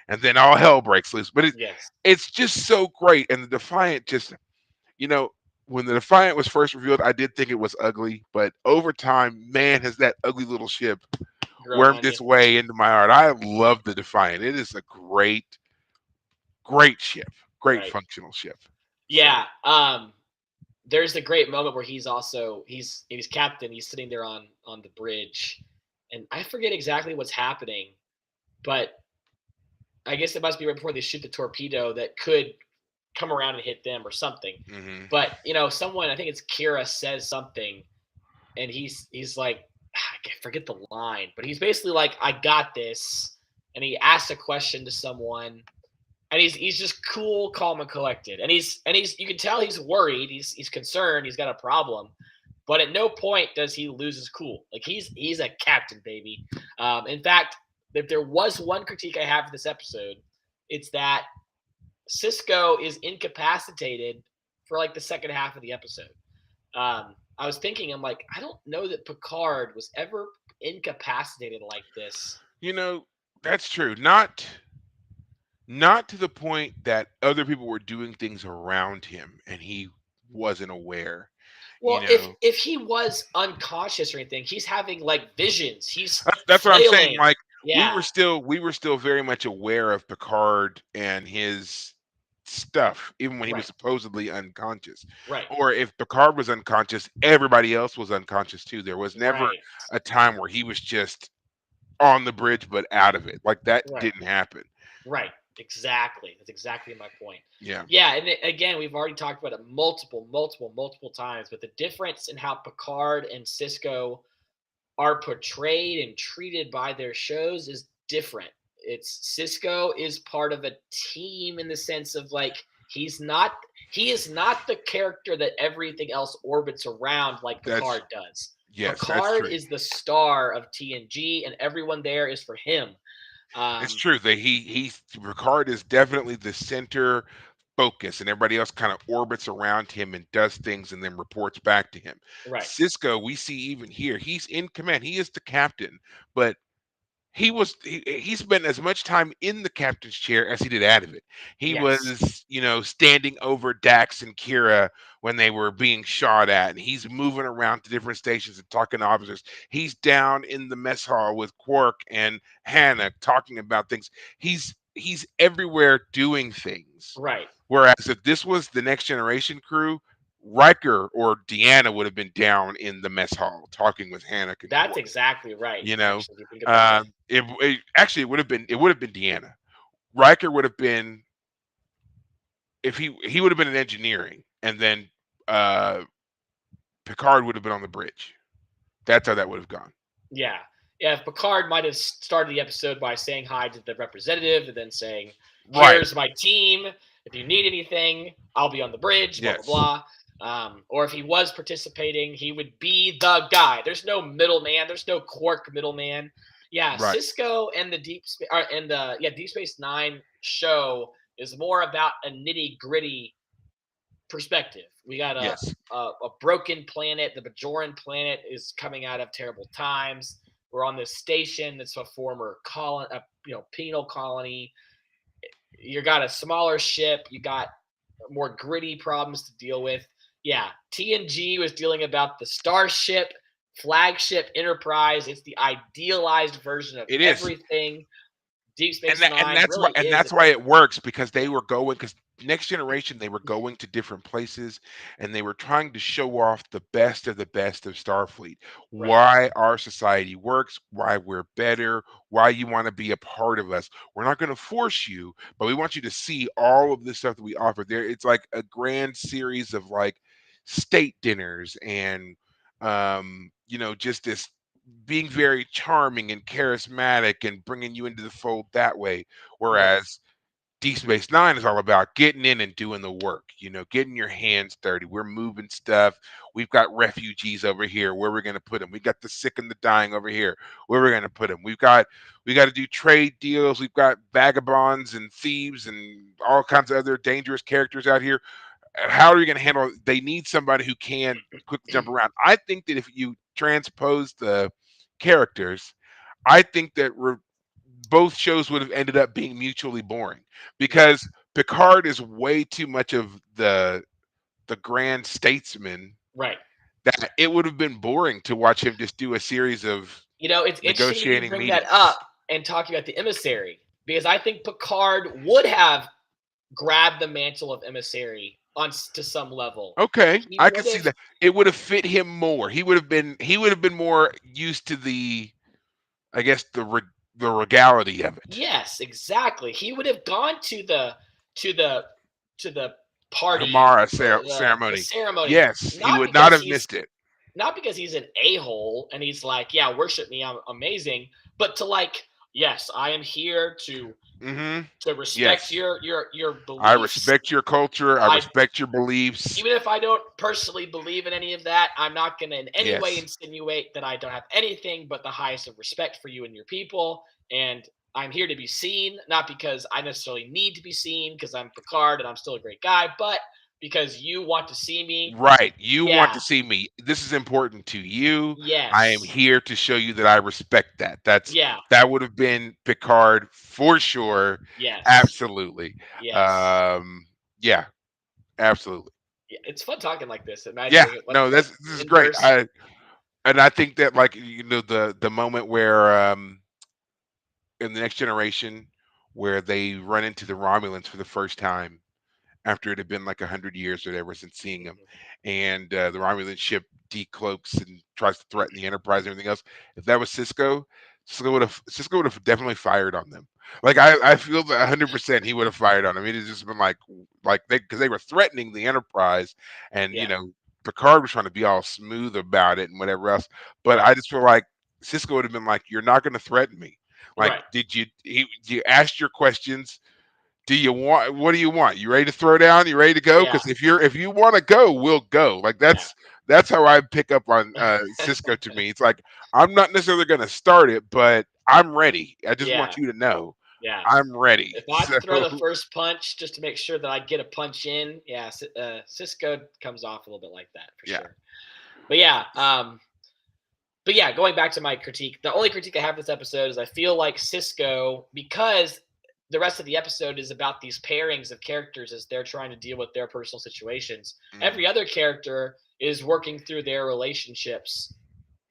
Speaker 1: and then all hell breaks loose. But
Speaker 2: Yes.
Speaker 1: it's just so great. And the Defiant just, you know, when the Defiant was first revealed, I did think it was ugly, but over time, man, has that ugly little ship
Speaker 2: Grown
Speaker 1: wormed
Speaker 2: on you.
Speaker 1: its way into my heart. I love the Defiant. It is a great, great ship, great
Speaker 2: Right.
Speaker 1: functional ship. So,
Speaker 2: Yeah. There's the great moment where he's captain. He's sitting there on the bridge, and I forget exactly what's happening, but I guess it must be right before they shoot the torpedo that could come around and hit them or something.
Speaker 1: mhm.
Speaker 2: But someone, I think it's Kira, says something, and he's like, I forget the line, but he's basically like, "I got this," and he asks a question to someone, and he's just cool, calm, and collected, and he's you can tell he's worried, he's concerned, he's got a problem, but at no point does he lose his cool. Like he's a captain, baby. In fact, if there was one critique I have for this episode, it's that Cisco is incapacitated for like the second half of the episode. I was thinking, I'm like, I don't know that Picard was ever incapacitated like this.
Speaker 1: You know, that's true. Not to the point that other people were doing things around him and he wasn't aware. You
Speaker 2: Well, if
Speaker 1: know,
Speaker 2: if he was unconscious or anything, he's having like visions. He's
Speaker 1: that's what I'm saying.
Speaker 2: flailing.
Speaker 1: Like we
Speaker 2: Yeah,
Speaker 1: were still we were still very much aware of Picard and his stuff, even when he was
Speaker 2: right,
Speaker 1: supposedly unconscious.
Speaker 2: right,
Speaker 1: Or if Picard was unconscious, everybody else was unconscious too. There was never
Speaker 2: right,
Speaker 1: a time where he was just on the bridge but out of it. Like that
Speaker 2: right,
Speaker 1: didn't happen.
Speaker 2: right. Exactly. That's exactly my point.
Speaker 1: Yeah.
Speaker 2: Yeah, and again, we've already talked about it multiple times, but the difference in how Picard and Cisco are portrayed and treated by their shows is different. It's Cisco is part of a team in the sense of like he is not the character that everything else orbits around like
Speaker 1: That's
Speaker 2: Picard does.
Speaker 1: yes, that's
Speaker 2: Picard
Speaker 1: true.
Speaker 2: is the star of TNG and everyone there is for him.
Speaker 1: It's
Speaker 2: Um,
Speaker 1: true that he Ricard is definitely the center focus, and everybody else kind of orbits around him and does things and then reports back to him.
Speaker 2: right.
Speaker 1: Cisco, we see even here, he's in command. He is the captain, but he spent as much time in the captain's chair as he did out of it. He
Speaker 2: Yes.
Speaker 1: was, standing over Dax and Kira when they were being shot at, and he's moving around to different stations and talking to officers. He's down in the mess hall with Quark and Hannah talking about things. He's everywhere doing things.
Speaker 2: Right.
Speaker 1: Whereas if this was the Next Generation crew, Riker or Deanna would have been down in the mess hall talking with Hannah and
Speaker 2: That's
Speaker 1: Quark.
Speaker 2: exactly right.
Speaker 1: You know,
Speaker 2: Actually, if you think about it.
Speaker 1: it actually it would have been Deanna. Riker would have been if he would have been in engineering, and then uh, Picard would have been on the bridge. That's how that would have gone.
Speaker 2: Yeah. Yeah, if Picard might have started the episode by saying hi to the representative and then saying,
Speaker 1: Right.
Speaker 2: "Here's my team. If you need anything, I'll be on the bridge." Blah blah
Speaker 1: Yes.
Speaker 2: blah. Or if he was participating, he would be the guy. There's no middleman. There's no Quark middleman. Yeah,
Speaker 1: Right.
Speaker 2: Cisco and the Deep Space and the Deep Space Nine show is more about a nitty gritty perspective. We got
Speaker 1: Yes.
Speaker 2: a broken planet. The Bajoran planet is coming out of terrible times. We're on this station that's a former colony, penal colony. You got a smaller ship. You got more gritty problems to deal with. Yeah, TNG was dealing about the Starship flagship Enterprise. It's the idealized version of
Speaker 1: It is.
Speaker 2: everything. Deep
Speaker 1: and
Speaker 2: Space
Speaker 1: that, and
Speaker 2: Nine
Speaker 1: that's why
Speaker 2: really
Speaker 1: and
Speaker 2: is.
Speaker 1: that's why it works because they were going because next generation they were going to different places and they were trying to show off the best of Starfleet,
Speaker 2: Right,
Speaker 1: why our society works, why we're better, why you want to be a part of us. We're not going to force you, but we want you to see all of this stuff that we offer there. It's like a grand series of like state dinners and just this being very charming and charismatic and bringing you into the fold that way.
Speaker 2: right,
Speaker 1: Whereas Deep Space Nine is all about getting in and doing the work, getting your hands dirty. We're moving stuff. We've got refugees over here. Where we're going to put them? We got the sick and the dying over here. Where we're going to put them? We got to do trade deals. We've got vagabonds and thieves and all kinds of other dangerous characters out here. How are you going to handle it? They need somebody who can quickly jump around. I think that if you transpose the characters, I think that both shows would have ended up being mutually boring
Speaker 2: right,
Speaker 1: because Picard is way too much of the grand statesman
Speaker 2: right.
Speaker 1: that it would have been boring to watch him just do a series of
Speaker 2: It's interesting that you
Speaker 1: negotiating
Speaker 2: bring that
Speaker 1: meetings.
Speaker 2: up and talking about the emissary because I think Picard would have grabbed the mantle of emissary to some level.
Speaker 1: Okay,
Speaker 2: He
Speaker 1: I
Speaker 2: would
Speaker 1: could see
Speaker 2: have,
Speaker 1: that. It would have fit him more. He would have been more used to I guess the regality of it.
Speaker 2: yes, exactly. He would have gone to the to the party,
Speaker 1: Hamara
Speaker 2: the
Speaker 1: ceremony.
Speaker 2: ceremony,
Speaker 1: Yes, he
Speaker 2: not
Speaker 1: would not
Speaker 2: because
Speaker 1: have
Speaker 2: he's
Speaker 1: missed it.
Speaker 2: not because he's an a-hole and he's like, yeah, worship me, I'm amazing, but to like, yes, I am here
Speaker 1: Mhm.
Speaker 2: to respect
Speaker 1: Yes.
Speaker 2: your
Speaker 1: I
Speaker 2: beliefs.
Speaker 1: respect your culture. I
Speaker 2: I
Speaker 1: respect your beliefs.
Speaker 2: Even if I don't personally believe in any of that, I'm not going to in any way
Speaker 1: Yes.
Speaker 2: insinuate that I don't have anything but the highest of respect for you and your people. And I'm here to be seen, not because I necessarily need to be seen because I'm Picard and I'm still a great guy, but because you want to see me.
Speaker 1: Right. You want
Speaker 2: Yeah.
Speaker 1: to see me. This is important to you. I am
Speaker 2: Yes.
Speaker 1: here to show you that I respect that.
Speaker 2: Yeah.
Speaker 1: That would have been Picard for sure.
Speaker 2: Yes.
Speaker 1: Absolutely.
Speaker 2: Yes.
Speaker 1: Um yeah, absolutely.
Speaker 2: Yeah. It's fun talking like this,
Speaker 1: Yeah,
Speaker 2: imagining
Speaker 1: no,
Speaker 2: what
Speaker 1: this is great.
Speaker 2: inverse.
Speaker 1: I think that like the moment where in the next generation where they run into the Romulans for the first time after it had been like 100 years or whatever since seeing them,
Speaker 2: Mhm.
Speaker 1: and the Romulan ship decloaks and tries to threaten the Enterprise and everything else. If that was Cisco, Cisco would have definitely fired on them. Like I feel that 100% he would have fired on them. It has just been like they because they were threatening the Enterprise, and
Speaker 2: Yeah.
Speaker 1: Picard was trying to be all smooth about it and whatever else. But
Speaker 2: Right.
Speaker 1: I just feel like. Cisco would have been like, "You're not going to threaten me. Like,
Speaker 2: Right.
Speaker 1: you asked your questions? Do you want? What do you want? You ready to throw down? You ready to go?
Speaker 2: Yeah.
Speaker 1: Because if you want to go, we'll go. Like
Speaker 2: Yeah.
Speaker 1: that's how I pick up on Cisco. To me, it's like I'm not necessarily going to start it, but I'm ready. I just want
Speaker 2: Yeah.
Speaker 1: you to know
Speaker 2: Yeah.
Speaker 1: I'm ready.
Speaker 2: If I have
Speaker 1: So
Speaker 2: to throw the first punch just to make sure that I get a punch in, yeah, Cisco comes off a little bit like that for
Speaker 1: yeah,
Speaker 2: sure. But yeah, going back to my critique, the only critique I have this episode is I feel like Cisco, because the rest of the episode is about these pairings of characters as they're trying to deal with their personal situations.
Speaker 1: mm,
Speaker 2: Every other character is working through their relationships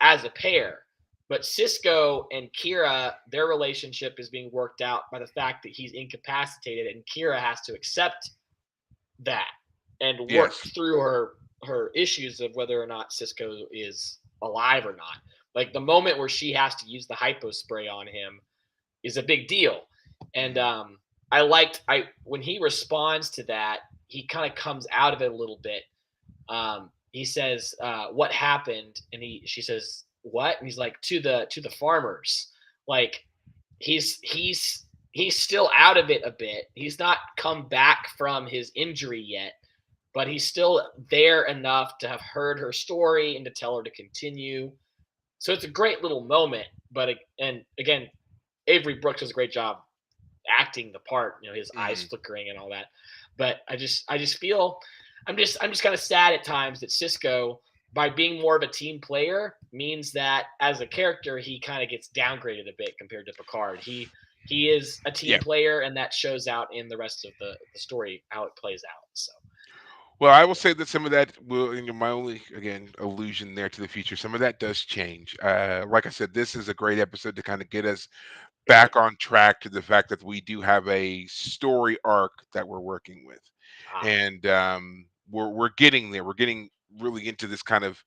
Speaker 2: as a pair. But Cisco and Kira, their relationship is being worked out by the fact that he's incapacitated, and Kira has to accept that and work
Speaker 1: yes,
Speaker 2: through her issues of whether or not Cisco is alive or not. Like the moment where she has to use the hypo spray on him is a big deal. And
Speaker 1: mm,
Speaker 2: I liked I when he responds to that, he kind of comes out of it a little bit. He says, "What happened?" And she says, "What?" And he's like, to the farmers." Like he's still out of it a bit. He's not come back from his injury yet, but he's still there enough to have heard her story and to tell her to continue. So it's a great little moment. But and again, Avery Brooks does a great job acting the part. You know, his eyes
Speaker 1: mm,
Speaker 2: flickering and all that. But I just feel I'm just kind of sad at times that Cisco, by being more of a team player, means that as a character he kind of gets downgraded a bit compared to Picard. He is a team
Speaker 1: yeah.
Speaker 2: player, and that shows out in the rest of the story how it plays out. So
Speaker 1: Well, I will say that some of that will, my only again allusion there to the future. Some of that does change. Like I said, this is a great episode to kind of get us back on track to the fact that we do have a story arc that we're working with,
Speaker 2: ah,
Speaker 1: and we're getting there. We're getting really into this kind of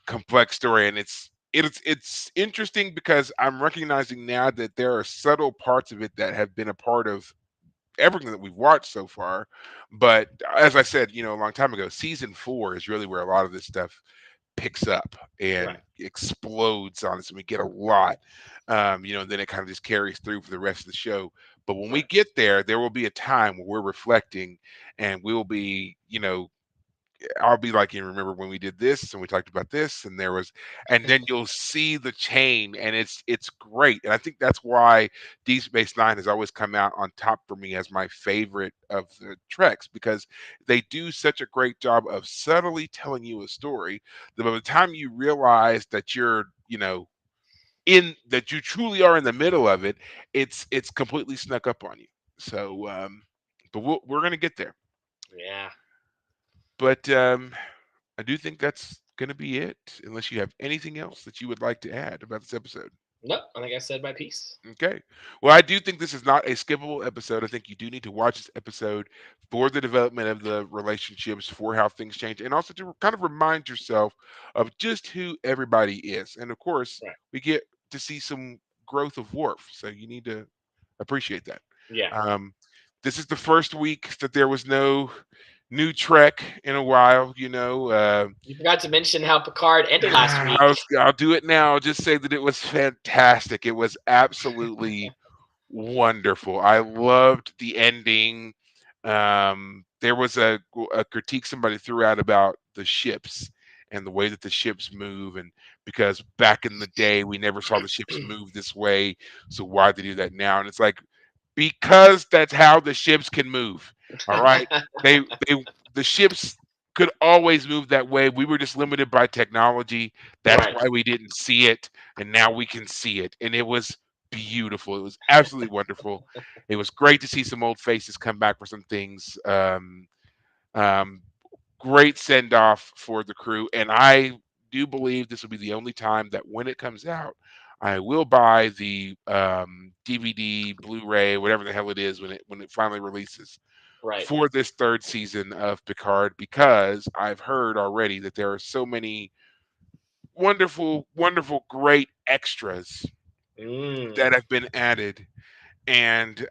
Speaker 1: complex story, and it's interesting because I'm recognizing now that there are subtle parts of it that have been a part of everything that we've watched so far. But as I said, a long time ago, season 4 is really where a lot of this stuff picks up and
Speaker 2: right,
Speaker 1: explodes on us, and we get a lot. And then it kind of just carries through for the rest of the show. But when we
Speaker 2: right,
Speaker 1: get there, there will be a time where we're reflecting, and we'll be, I'll be like, you remember when we did this and we talked about this, and there was, and then you'll see the chain, and it's great. And I think that's why Deep Space Nine has always come out on top for me as my favorite of the Treks, because they do such a great job of subtly telling you a story that by the time you realize that you're, in that you truly are in the middle of it, it's completely snuck up on you. So, but we're gonna get there.
Speaker 2: yeah.
Speaker 1: But I do think that's going to be it, unless you have anything else that you would like to add about this episode.
Speaker 2: Nope, I think I said my piece.
Speaker 1: Okay. Well, I do think this is not a skippable episode. I think you do need to watch this episode for the development of the relationships, for how things change, and also to kind of remind yourself of just who everybody is. And of course,
Speaker 2: Right,
Speaker 1: we get to see some growth of Worf. So you need to appreciate that.
Speaker 2: yeah.
Speaker 1: Um, this is the first week that there was no new Trek in a while.
Speaker 2: You forgot to mention how Picard ended last week.
Speaker 1: I'll do it now. I'll just say that it was fantastic. It was absolutely wonderful. I loved the ending. There was a critique somebody threw out about the ships and the way that the ships move, and because back in the day we never saw the ships move this way, so why they do that now? And it's like, because that's how the ships can move. All right, they they the ships could always move that way. We were just limited by technology. That's
Speaker 2: Right.
Speaker 1: why we didn't see it, and now we can see it, and it was beautiful. It was absolutely wonderful. It was great to see some old faces come back for some things. Um, Great send off for the crew, and I do believe this will be the only time that when it comes out, I will buy the DVD, Blu-ray, whatever the hell it is when it finally releases
Speaker 2: Right.
Speaker 1: for this third season of Picard, because I've heard already that there are so many wonderful, wonderful, great extras
Speaker 2: Mm,
Speaker 1: that have been added, and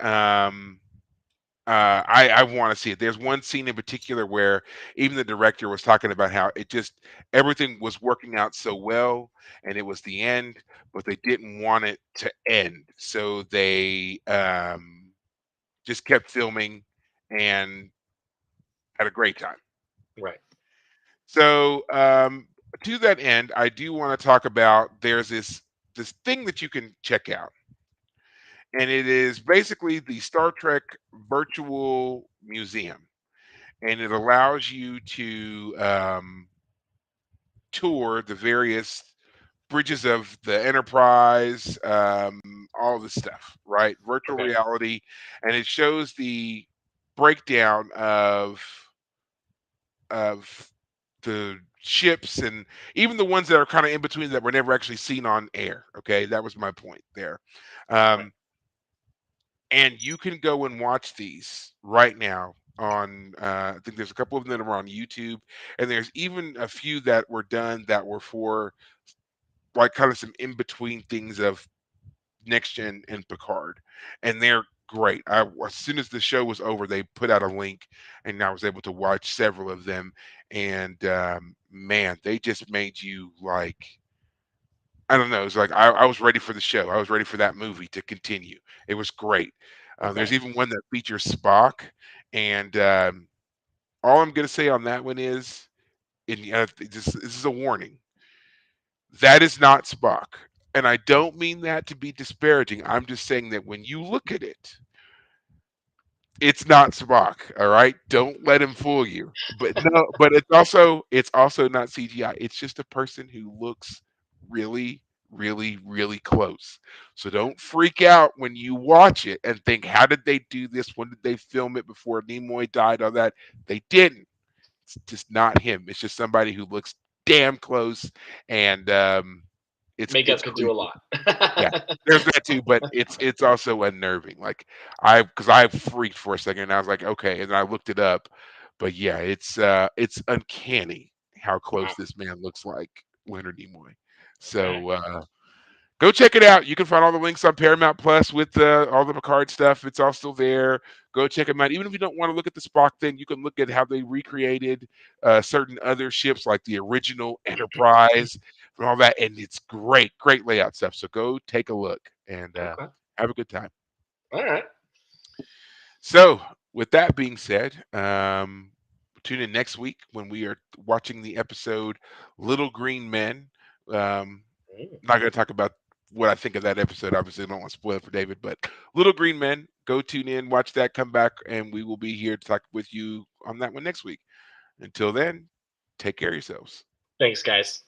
Speaker 1: I want to see it. There's one scene in particular where even the director was talking about how it just everything was working out so well, and it was the end, but they didn't want it to end, so they just kept filming and had a great time.
Speaker 2: Right.
Speaker 1: So to that end, I do want to talk about there's this thing that you can check out, and it is basically the Star Trek Virtual Museum, and it allows you to tour the various bridges of the Enterprise, all this stuff, right? Virtual
Speaker 2: Okay.
Speaker 1: reality, and it shows the breakdown of the ships and even the ones that are kind of in between that were never actually seen on air. Okay, that was my point there.
Speaker 2: Right.
Speaker 1: Um, and you can go and watch these right now on I think there's a couple of them that are on YouTube, and there's even a few that were done that were for like kind of some in between things of Next Gen and Picard, and they're great. As soon as the show was over, they put out a link, and I was able to watch several of them. And man, they just made you like I don't know. It's like I was ready for the show. I was ready for that movie to continue. It was great. There's
Speaker 2: Okay.
Speaker 1: even one that features Spock, and all I'm going to say on that one is, this is a warning. That is not Spock. And I don't mean that to be disparaging. I'm just saying that when you look at it, it's not Spock. All right, don't let him fool you. But no, but it's also not CGI. It's just a person who looks really, really, really close. So don't freak out when you watch it and think, "How did they do this? When did they film it before Nimoy died?" All that they didn't. It's just not him. It's just somebody who looks damn close, and it's
Speaker 2: Makeup could do a
Speaker 1: creepy.
Speaker 2: lot.
Speaker 1: Yeah, there's that too, but it's also unnerving. Like because I freaked for a second, and I was like, okay, and I looked it up, but yeah, it's uncanny how
Speaker 2: Wow.
Speaker 1: close this man looks like Leonard Nimoy.
Speaker 2: Okay.
Speaker 1: So go check it out. You can find all the links on Paramount Plus with all the Picard stuff. It's all still there. Go check them out. Even if you don't want to look at the Spock thing, you can look at how they recreated certain other ships, like the original Enterprise and all that. And it's great, great layout stuff. So go take a look and
Speaker 2: Okay.
Speaker 1: have a good time.
Speaker 2: All right.
Speaker 1: So, with that being said, tune in next week when we are watching the episode Little Green Men.
Speaker 2: Mm.
Speaker 1: Not going to talk about what I think of that episode. Obviously, I don't want to spoil it for David, but Little Green Men, go tune in, watch that, come back, and we will be here to talk with you on that one next week. Until then, take care of yourselves.
Speaker 2: Thanks, guys.